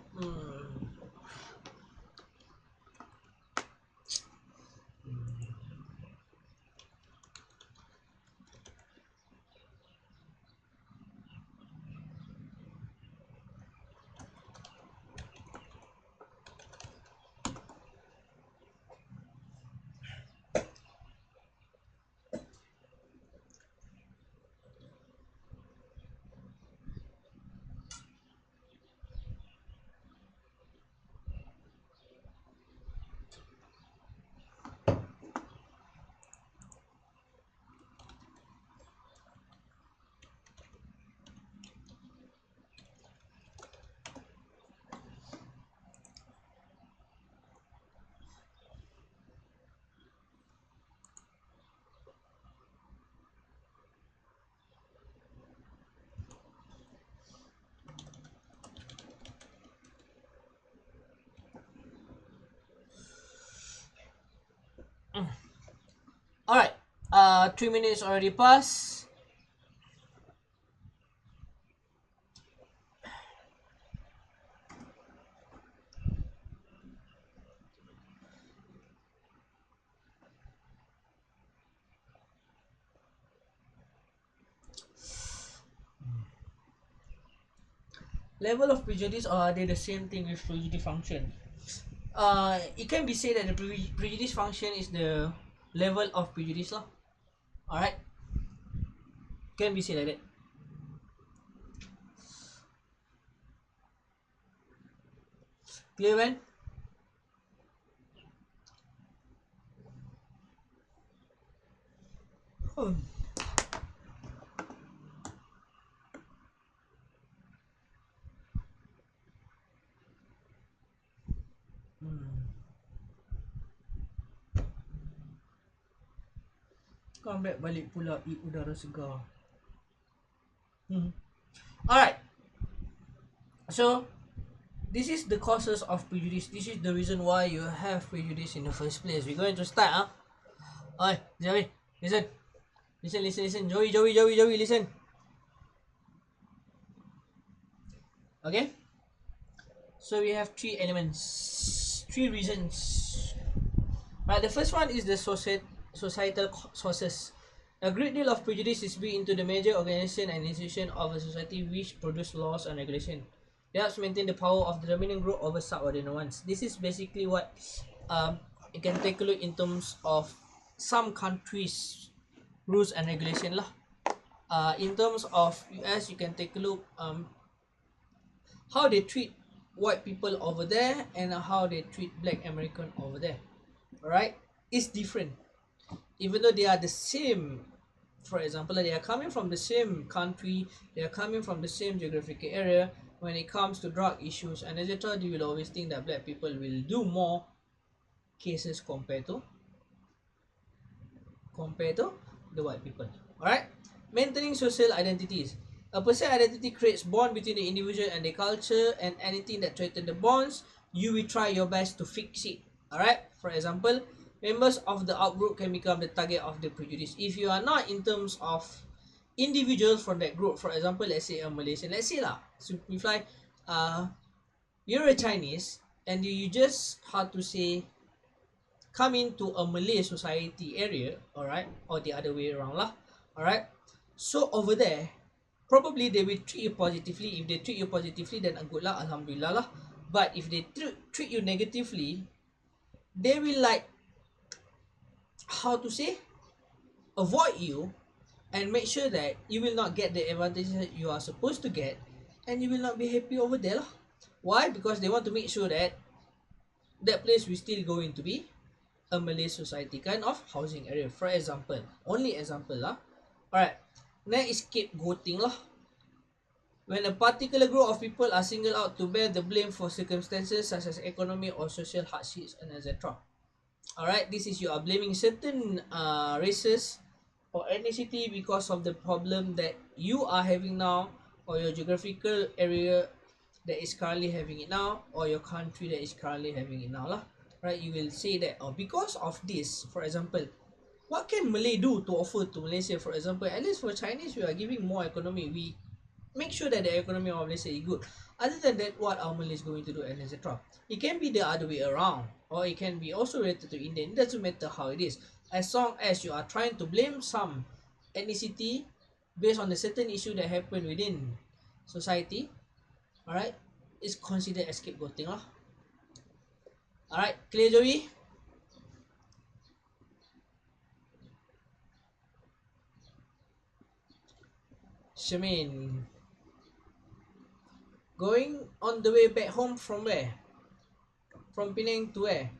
Alright. 3 minutes already passed. Level of prejudice, or are they the same thing with prejudice function? It can be said that the prejudice function is the level of prejudice lah. Alright, can be said like that. Clear, man? Come back balik pula, eat udara segar. Alright, so this is the causes of prejudice. This is the reason why you have prejudice in the first place. We're going to start. Alright, Joey, listen. Listen. Joey, listen. Okay, so we have 3 elements, 3 reasons. Right, the first one is the societal sources. A great deal of prejudice is built into the major organization and institution of a society which produce laws and regulation. It helps maintain the power of the dominant group over subordinate ones. This is basically what you can take a look in terms of some countries' rules and regulation lah. In terms of US, you can take a look how they treat white people over there and how they treat black American over there. Alright, it's different. Even though they are the same, for example, they are coming from the same country, they are coming from the same geographical area, when it comes to drug issues and etc., you will always think that black people will do more cases compared to the white people. Alright, maintaining social identities. A person's identity creates bond between the individual and the culture, and anything that threatens the bonds, you will try your best to fix it. Alright, for example, members of the outgroup can become the target of the prejudice. If you are not in terms of individuals from that group, for example, let's say a Malaysian, let's say lah, simplify, you're a Chinese and you just, how to say, come into a Malay society area, alright, or the other way around lah, alright. So over there, probably they will treat you positively. If they treat you positively, then good lah, alhamdulillah lah. But if they treat you negatively, they will like, how to say, avoid you and make sure that you will not get the advantages that you are supposed to get, and you will not be happy over there lah. Why? Because they want to make sure that that place will still going to be a Malay society kind of housing area. For example, only example lah. Alright, next is scapegoating lah. When a particular group of people are singled out to bear the blame for circumstances such as economic or social hardships and etc. Alright, this is you are blaming certain races or ethnicity because of the problem that you are having now, or your geographical area that is currently having it now, or your country that is currently having it now lah. Right, you will say that, oh, because of this, for example, what can Malay do to offer to Malaysia? For example, at least for Chinese, we are giving more economy. We make sure that the economy of Malaysia is good. Other than that, what are Malays going to do, and etc. It can be the other way around, or it can be also related to Indian. It doesn't matter how it is, as long as you are trying to blame some ethnicity based on a certain issue that happened within society. Alright, it's considered as scapegoating lah. Alright, clear, Joey? Shamin, going on the way back home from where? From Penang to where?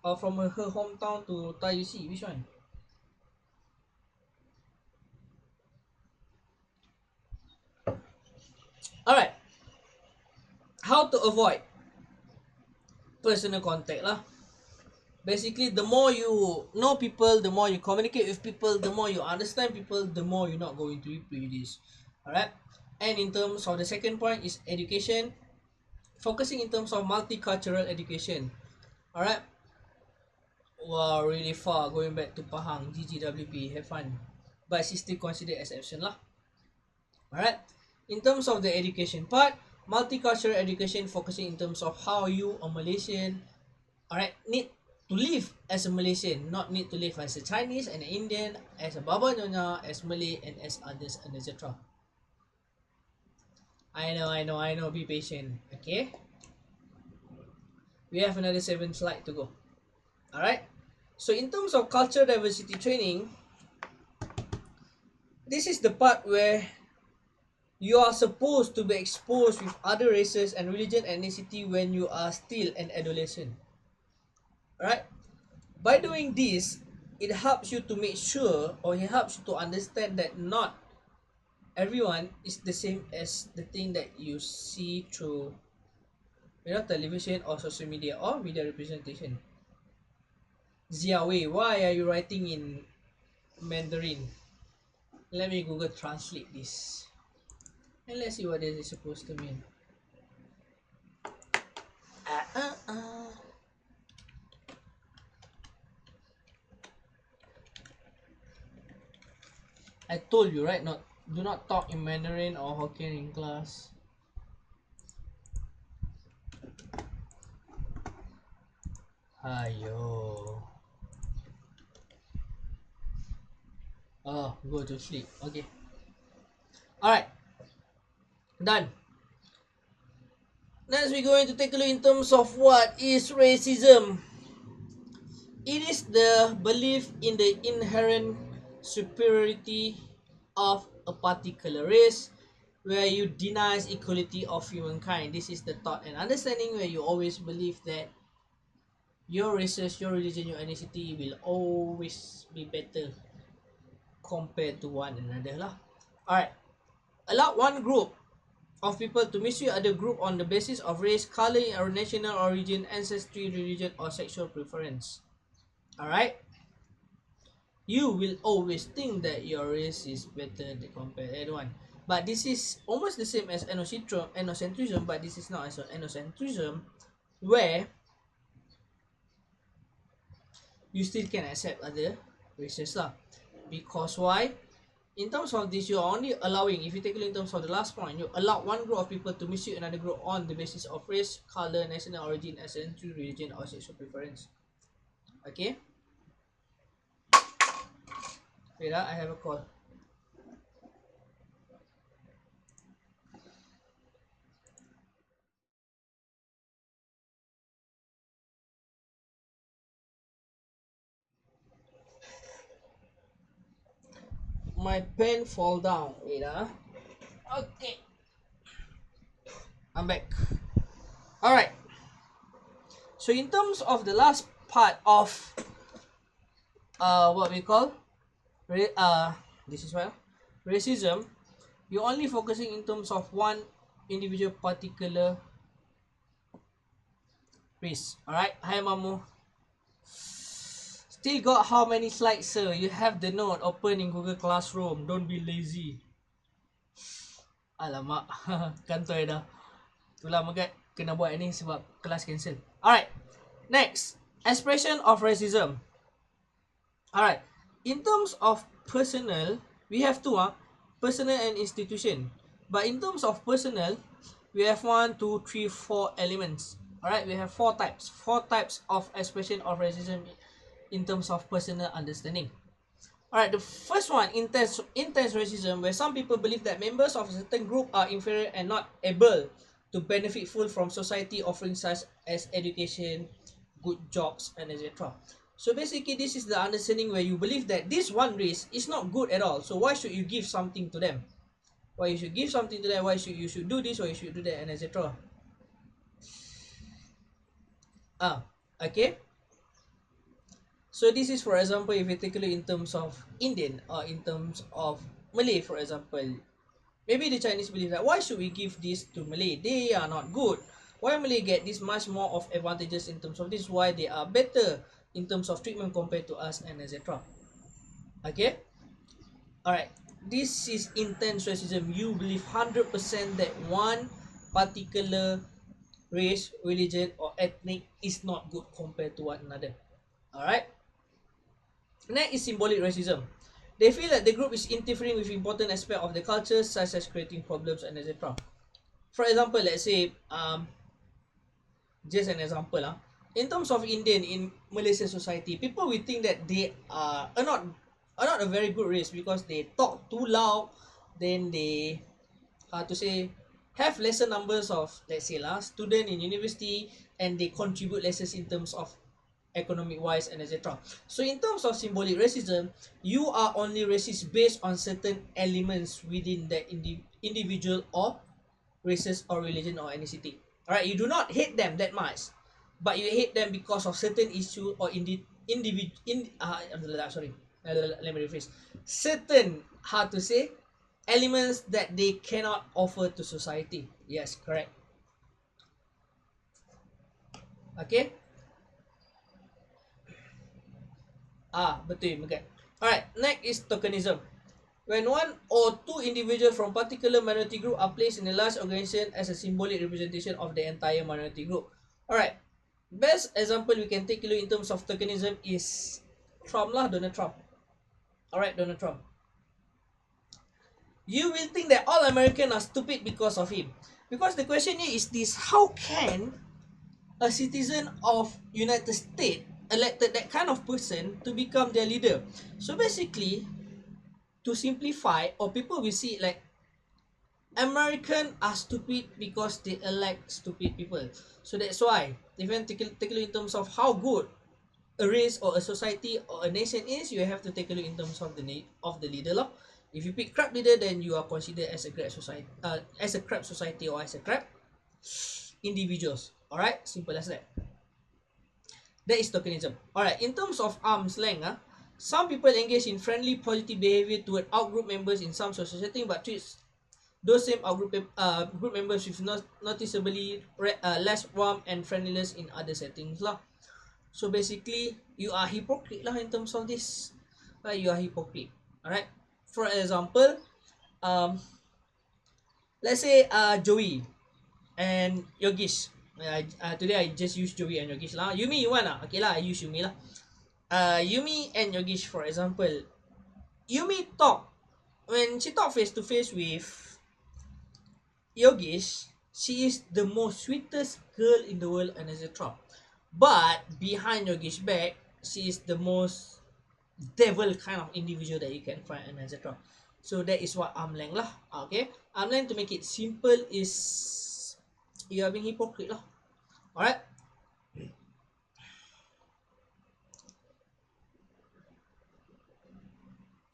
Or from her hometown to TUC? Which one? Alright, how to avoid personal contact lah. Basically, the more you know people, the more you communicate with people, the more you understand people, the more you're not going to be prejudiced. Alright, and in terms of the second point is education, focusing in terms of multicultural education. Alright, wow, really far going back to Pahang, GGWP, have fun. But she's still considered exception lah. Alright. In terms of the education part, multicultural education focusing in terms of how you, a Malaysian, alright, need to live as a Malaysian, not need to live as a Chinese and an Indian, as a Baba Nyonya, as Malay, and as others, and etc. I know, be patient, okay? We have another 7 slides to go. Alright? So in terms of cultural diversity training, this is the part where you are supposed to be exposed with other races and religion and ethnicity when you are still an adolescent. Alright? By doing this, it helps you to make sure, or it helps you to understand that not everyone is the same as the thing that you see through, television or social media or media representation. Ziawei, why are you writing in Mandarin? Let me Google translate this. And let's see what this is supposed to mean. I told you, right? Do not talk in Mandarin or Hokkien in class. Ayo. Oh, go to sleep. Okay. Alright. Done. Next, we're going to take a look in terms of what is racism. It is the belief in the inherent superiority of a particular race, where you deny equality of humankind. This is the thought and understanding where you always believe that your races, your religion, your ethnicity will always be better compared to one another lah. Alright. Allow one group of people to mistreat other group on the basis of race, color, or national origin, ancestry, religion, or sexual preference. Alright? You will always think that your race is better compared to anyone. But this is almost the same as ethnocentrism, but this is not as ethnocentrism, where you still can accept other races lah. Because why? In terms of this, you are only allowing, if you take a look in terms of the last point, you allow one group of people to mistreat another group on the basis of race, color, national origin, ancestry, religion, or sexual preference. Okay? Wait, I have a call. My pen fall down. Wait, okay. I'm back. Alright. So in terms of the last part of what we call this is what racism, you're only focusing in terms of one individual particular race. Alright. Hi Mamu. Still got how many slides, sir? You have the note open in Google Classroom. Don't be lazy. Alamak. Kantoi dah. Itulah Megat kena buat ni sebab kelas cancel. Alright. Next. Expression of racism. Alright. In terms of personal, we have two. Personal and institution. But in terms of personal, we have 1, 2, 3, 4 elements. Alright. We have 4 types. 4 types of expression of racism in terms of personal understanding. Alright, the first one, intense racism, where some people believe that members of a certain group are inferior and not able to benefit full from society offering such as education, good jobs, and etc. So basically, this is the understanding where you believe that this one race is not good at all. So why should you give something to them? Why you should give something to them? Why you should do this? Why you should do that? And etc. Okay. So this is, for example, if you take a look in terms of Indian or in terms of Malay, for example. Maybe the Chinese believe that why should we give this to Malay? They are not good. Why Malay get this much more of advantages in terms of this? Why they are better in terms of treatment compared to us and etc. Okay? Alright. This is intense racism. You believe 100% that one particular race, religion, or ethnic is not good compared to one another. Alright. Next is symbolic racism. They feel that the group is interfering with important aspects of the culture, such as creating problems and etc. For example, let's say, just an example, in terms of Indian in Malaysian society, people will think that they are not a very good race because they talk too loud, then they, how to say, have lesser numbers of, let's say student in university, and they contribute lesser in terms of economic wise and etc. So in terms of symbolic racism, you are only racist based on certain elements within that individual or races or religion or ethnicity. Alright, you do not hate them that much, but you hate them because of certain issue or sorry, let me rephrase. Certain, how to say, elements that they cannot offer to society. Yes, correct. Okay. Betul. Okay. Alright, next is tokenism. When one or two individuals from particular minority group are placed in a large organization as a symbolic representation of the entire minority group. Alright, best example we can take a look in terms of tokenism is Trump lah, Donald Trump. Alright, Donald Trump. You will think that all Americans are stupid because of him. Because the question here is this: how can a citizen of United States elected that kind of person to become their leader? So basically, to simplify, or people will see it like, American are stupid because they elect stupid people. So that's why, if you take a look in terms of how good a race or a society or a nation is, you have to take a look in terms of the leader lah. If you pick crap leader, then you are considered as a crap society, or as a crap individuals. Alright, simple as that. That is tokenism. Alright, in terms of arm's length, some people engage in friendly, positive behavior toward outgroup members in some social setting, but treats those same outgroup group members with noticeably less warm and friendliness in other settings lah. So basically, you are hypocrite lah in terms of this. You are hypocrite. Alright. For example, let's say Joey and Yogesh. Today I just use Joey and Yogesh lah. Yumi, you want lah? Okay lah, I use Yumi lah. Yumi and Yogesh, for example. Yumi when she talk face to face with Yogesh, she is the most sweetest girl in the world and etc. But behind Yogesh back, she is the most devil kind of individual that you can find and etc. So that is what arm length lah. Okay, arm length, to make it simple, is you are being hypocrite lah. Alright.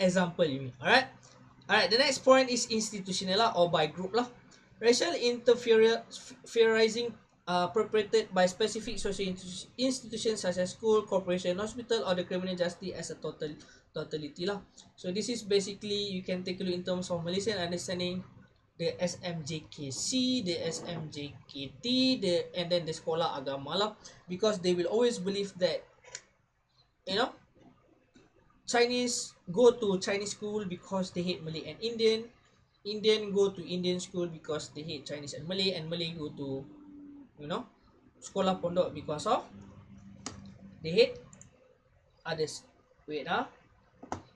Example you mean. Alright. The next point is institutional lah, or by group lah. Racial interferencing perpetrated by specific social institutions such as school, corporation, hospital, or the criminal justice as a totality lah. So this is basically, you can take a look in terms of Malaysian understanding, the SMJKC, the SMJKT, and then the sekolah agama lah, because they will always believe that, Chinese go to Chinese school because they hate Malay and Indian. Indian go to Indian school because they hate Chinese and Malay go to, sekolah pondok because of they hate others. Wait, I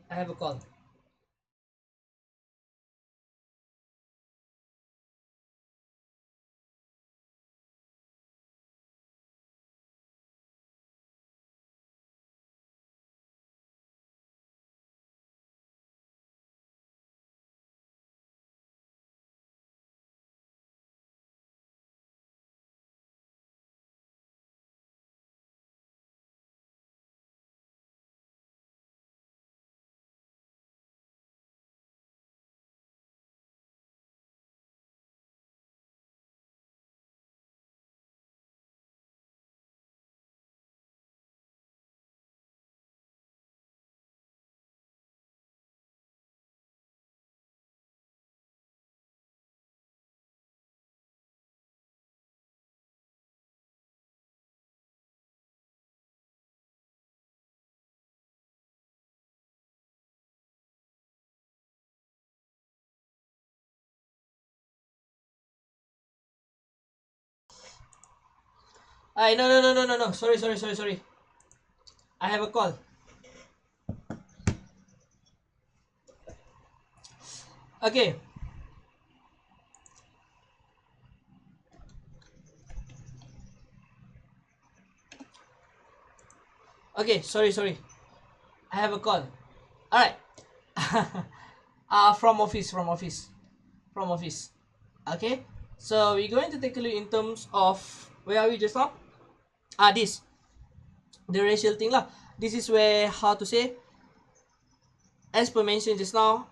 have a call. No. Sorry. I have a call. Okay. Okay, sorry. I have a call. Alright. From office. Okay. So we're going to take a look in terms of, where are we just now? This, the racial thing lah. This is where, how to say, as per mentioned just now,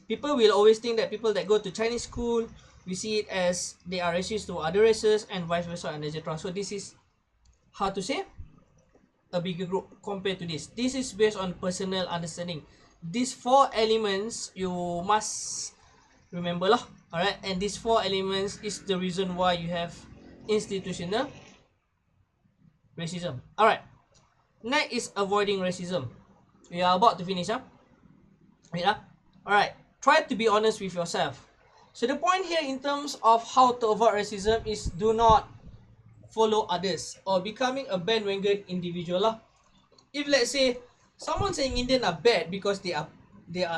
people will always think that people that go to Chinese school, we see it as they are racist to other races and vice versa and etc. So this is, how to say, a bigger group compared to this. This is based on personal understanding. These four elements you must remember lah. Alright, and these four elements is the reason why you have institutional racism. Alright, next is avoiding racism. We are about to finish. Wait. Alright, try to be honest with yourself. So the point here in terms of how to avoid racism is, do not follow others or becoming a bandwagon individual lah. If let's say someone saying Indian are bad because they are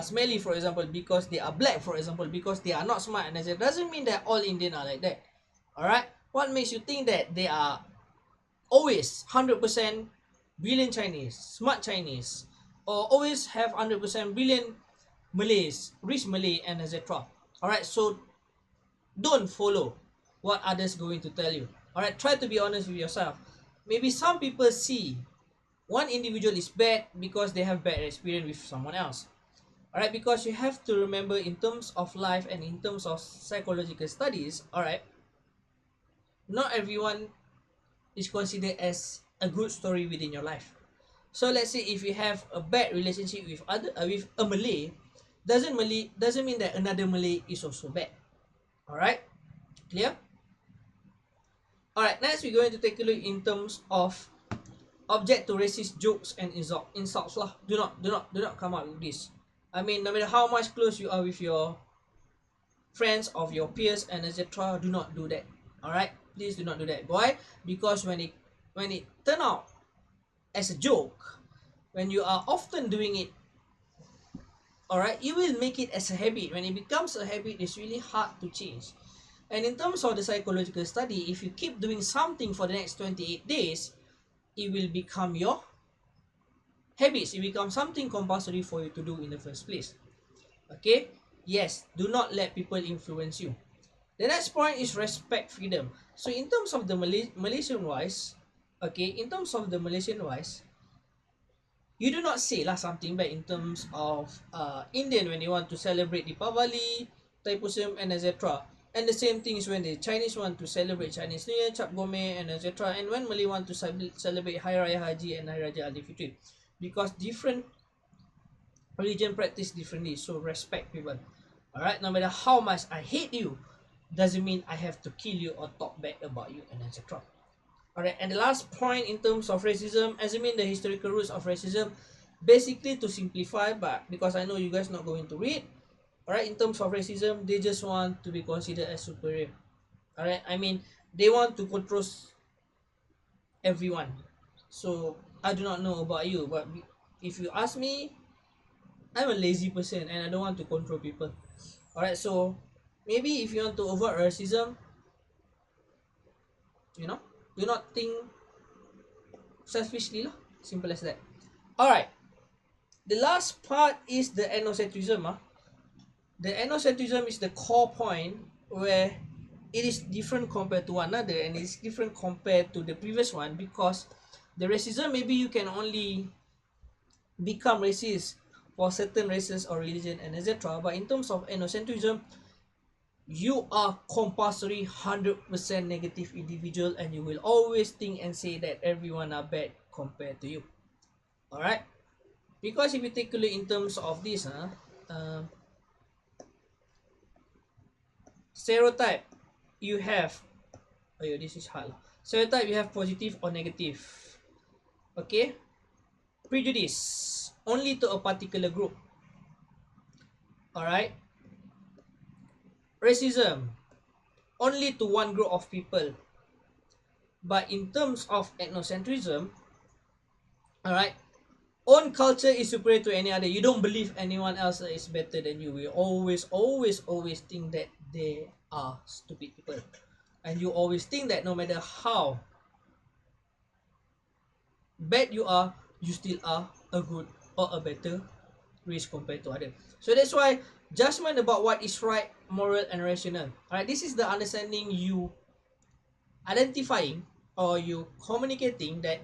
smelly, for example, because they are black, for example, because they are not smart, and it doesn't mean that all Indian are like that. Alright, what makes you think that they are always 100% brilliant Chinese, smart Chinese, or always have 100% brilliant Malays, rich Malay, and etc. Alright, so don't follow what others going to tell you. Alright, try to be honest with yourself. Maybe some people see one individual is bad because they have bad experience with someone else. Alright, because you have to remember in terms of life and in terms of psychological studies, alright, not everyone is considered as a good story within your life. So let's say if you have a bad relationship with with a Malay, doesn't mean that another Malay is also bad. Alright, clear? Alright, next we're going to take a look in terms of object to racist jokes and insults lah. Do not come up with this. I mean, no matter how much close you are with your friends, of your peers, and etc., do not do that. Alright, please do not do that. Why? Because when it turn out as a joke, when you are often doing it, alright, you will make it as a habit. When it becomes a habit, it's really hard to change. And in terms of the psychological study, if you keep doing something for the next 28 days, it will become your habits. It becomes something compulsory for you to do in the first place. Okay? Yes, do not let people influence you. The next point is respect freedom. So in terms of the Malaysian wise, okay, you do not say lah something bad in terms of Indian when they want to celebrate Deepavali, Thaipusam, and etc. And the same thing is when the Chinese want to celebrate Chinese New Year, Cap Gome, and etc. And when Malay want to celebrate Hari Raya Haji and Hari Raya Aidilfitri, because different religion practice differently. So respect people. Alright, no matter how much I hate you, doesn't mean I have to kill you or talk bad about you, and etc. Alright, and the last point in terms of racism, as I mean the historical roots of racism, basically to simplify, but because I know you guys not going to read, alright, in terms of racism, they just want to be considered as superior. Alright, I mean, they want to control everyone. So, I do not know about you, but if you ask me, I'm a lazy person and I don't want to control people. Alright, so maybe if you want to avoid racism, you know, do not think selfishly lah. Simple as that. Alright, the last part is the ethnocentrism. The ethnocentrism is the core point where it is different compared to one another, and it's different compared to the previous one, because the racism, maybe you can only become racist for certain races or religion and etc. But in terms of ethnocentrism, you are compulsory 100% negative individual, and you will always think and say that everyone are bad compared to you. Alright, because if you take a look in terms of this, stereotype, you have, this is hard. Stereotype, you have positive or negative. Okay, prejudice, only to a particular group. Alright, racism, only to one group of people. But in terms of ethnocentrism, Alright? Own culture is superior to any other. You don't believe anyone else is better than you. You always think that they are stupid people. And you always think that no matter how bad you are, you still are a good or a better race compared to others. So that's why judgment about what is right, moral, and rational. Alright, this is the understanding you identifying or you communicating that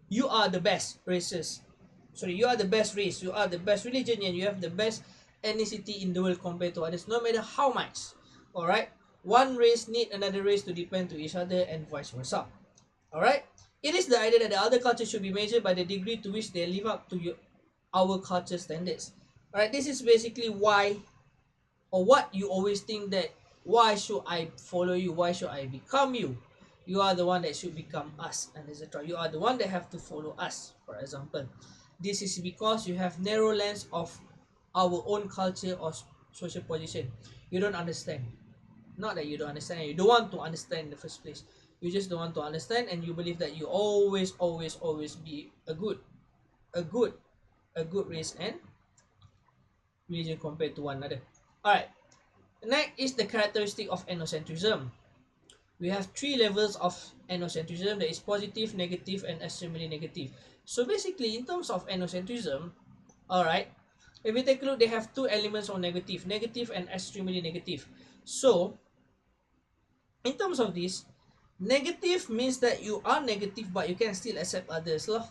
you are the best races. Sorry, you are the best race, you are the best religion, and you have the best ethnicity in the world compared to others, no matter how much. Alright? One race need another race to depend to each other and vice versa. Alright? It is the idea that the other culture should be measured by the degree to which they live up to our culture standards. Alright, this is basically why or what you always think that why should I follow you? Why should I become you? You are the one that should become us, and etc. You are the one that have to follow us, for example. This is because you have narrow lens of our own culture or social position. You don't understand. Not that you don't understand, you don't want to understand in the first place. You just don't want to understand, and you believe that you always be a good race and religion compared to one another. Alright. Next is the characteristic of ethnocentrism. We have three levels of ethnocentrism, that is positive, negative, and extremely negative. So basically, in terms of ethnocentrism, alright, if we take a look, they have two elements of negative and extremely negative. So, in terms of this, negative means that you are negative but you can still accept others lah.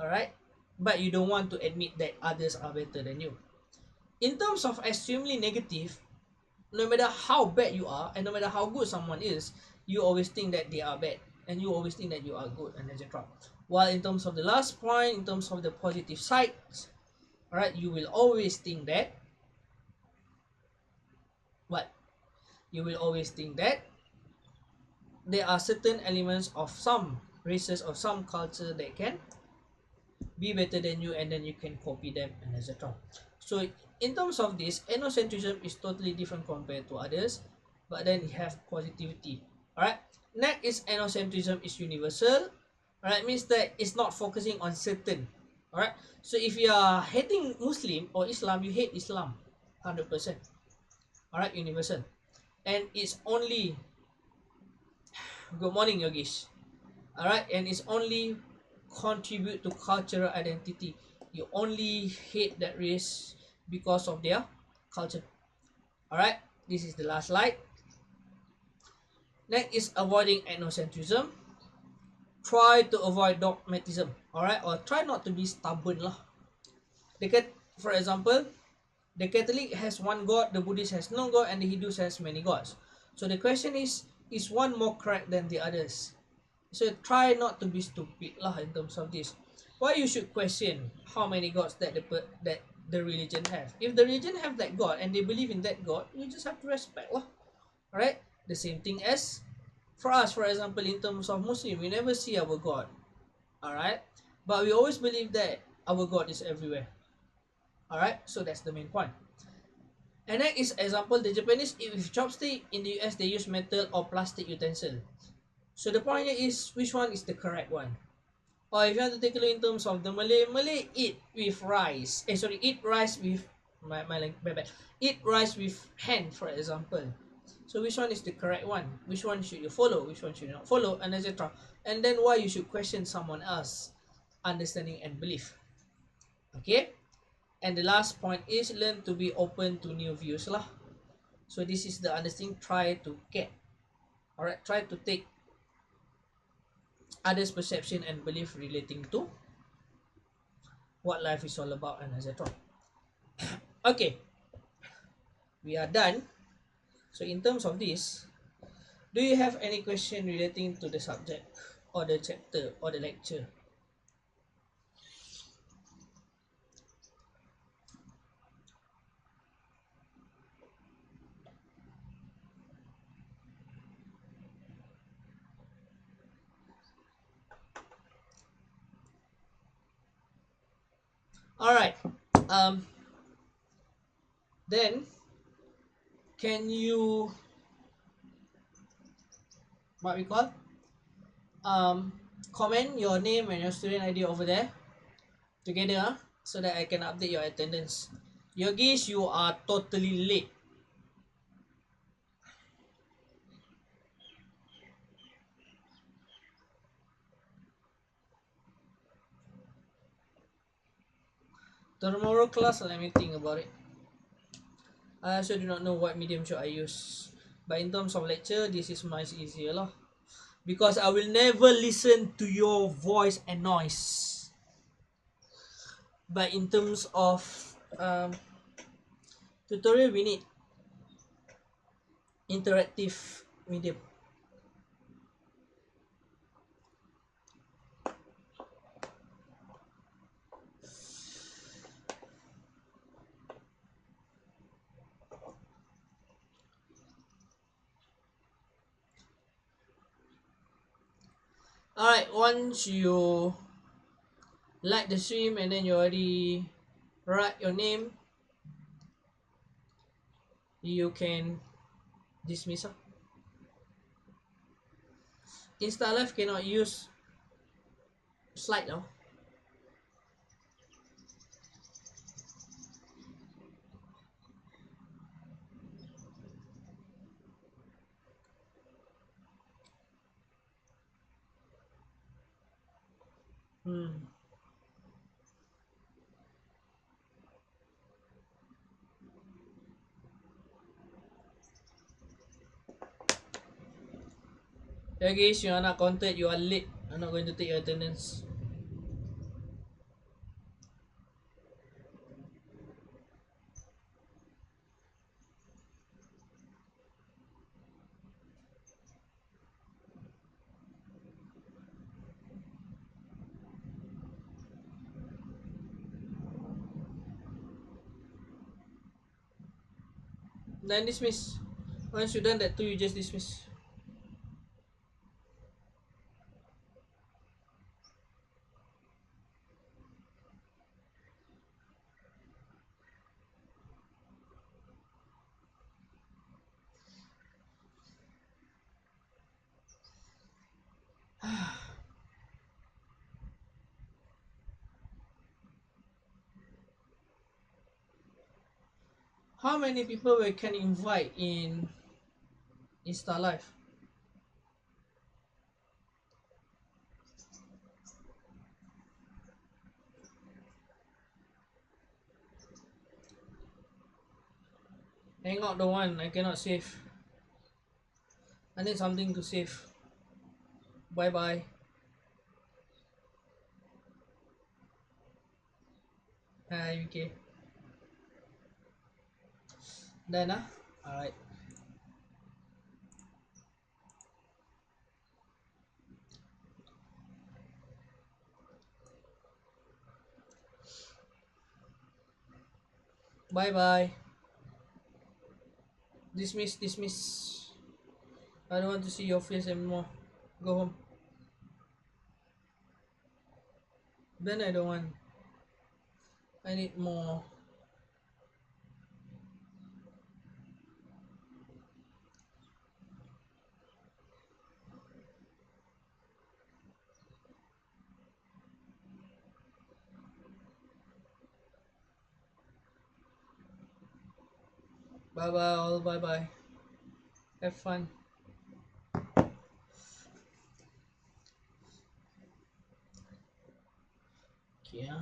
Alright? But you don't want to admit that others are better than you. In terms of extremely negative, no matter how bad you are and no matter how good someone is, you always think that they are bad and you always think that you are good, and etc. While in terms of the last point, in terms of the positive side, alright, you will always think that what? You will always think that there are certain elements of some races or some culture that can be better than you, and then you can copy them, and etc. So in terms of this, ethnocentrism is totally different compared to others, but then you have positivity. Alright, next is ethnocentrism is universal. Alright, means that it's not focusing on certain. Alright, so if you are hating Muslim or Islam, you hate Islam 100%. Alright, universal. And it's only good morning yogis. Alright, and it's only contribute to cultural identity. You only hate that race because of their culture. Alright, this is the last slide. Next is avoiding ethnocentrism. Try to avoid dogmatism. Alright, or try not to be stubborn lah. For example, the Catholic has one God, the Buddhist has no God, and the Hindus has many gods. So the question is one more correct than the others? So try not to be stupid lah in terms of this. Why you should question how many gods that the religion have? If the religion have that God and they believe in that God, you just have to respect lah. Alright? The same thing as for us, for example, in terms of Muslim, we never see our God. Alright? But we always believe that our God is everywhere. Alright? So that's the main point. And next is example, the Japanese eat with chopstick. In the US, they use metal or plastic utensil. So the point here is, which one is the correct one? Or if you want to take a look in terms of the Malay eat with rice. Eat rice with eat rice with hand, for example. So which one is the correct one? Which one should you follow? Which one should you not follow? And etc. And then why you should question someone else understanding and belief. Okay? And the last point is learn to be open to new views lah. So this is the understanding. Try to get. Alright, try to take others' perception and belief relating to what life is all about, and etc. Okay, we are done. So in terms of this, do you have any question relating to the subject or the chapter or the lecture? Alright, then can you what we call comment your name and your student ID over there together, so that I can update your attendance. Yogesh, you are totally late. Tomorrow class, let me think about it. I also do not know what medium should I use. But in terms of lecture, this is much easier lah. Because I will never listen to your voice and noise. But in terms of tutorial, we need interactive medium. Alright, once you like the stream and then you already write your name, you can dismiss. Insta Live cannot use slide now. Yeah guys, you are not counted, you are late. I'm not going to take your attendance. Then dismiss. Once you done that too, you just dismiss. How many people we can invite in Insta Live? Hangout the one, I cannot save. I need something to save. Bye bye. Hi UK. Done ah? Alright. Bye bye. Dismiss, dismiss. I don't want to see your face anymore. Go home. Then I don't want. I need more. Bye bye all, bye bye. Have fun. Yeah.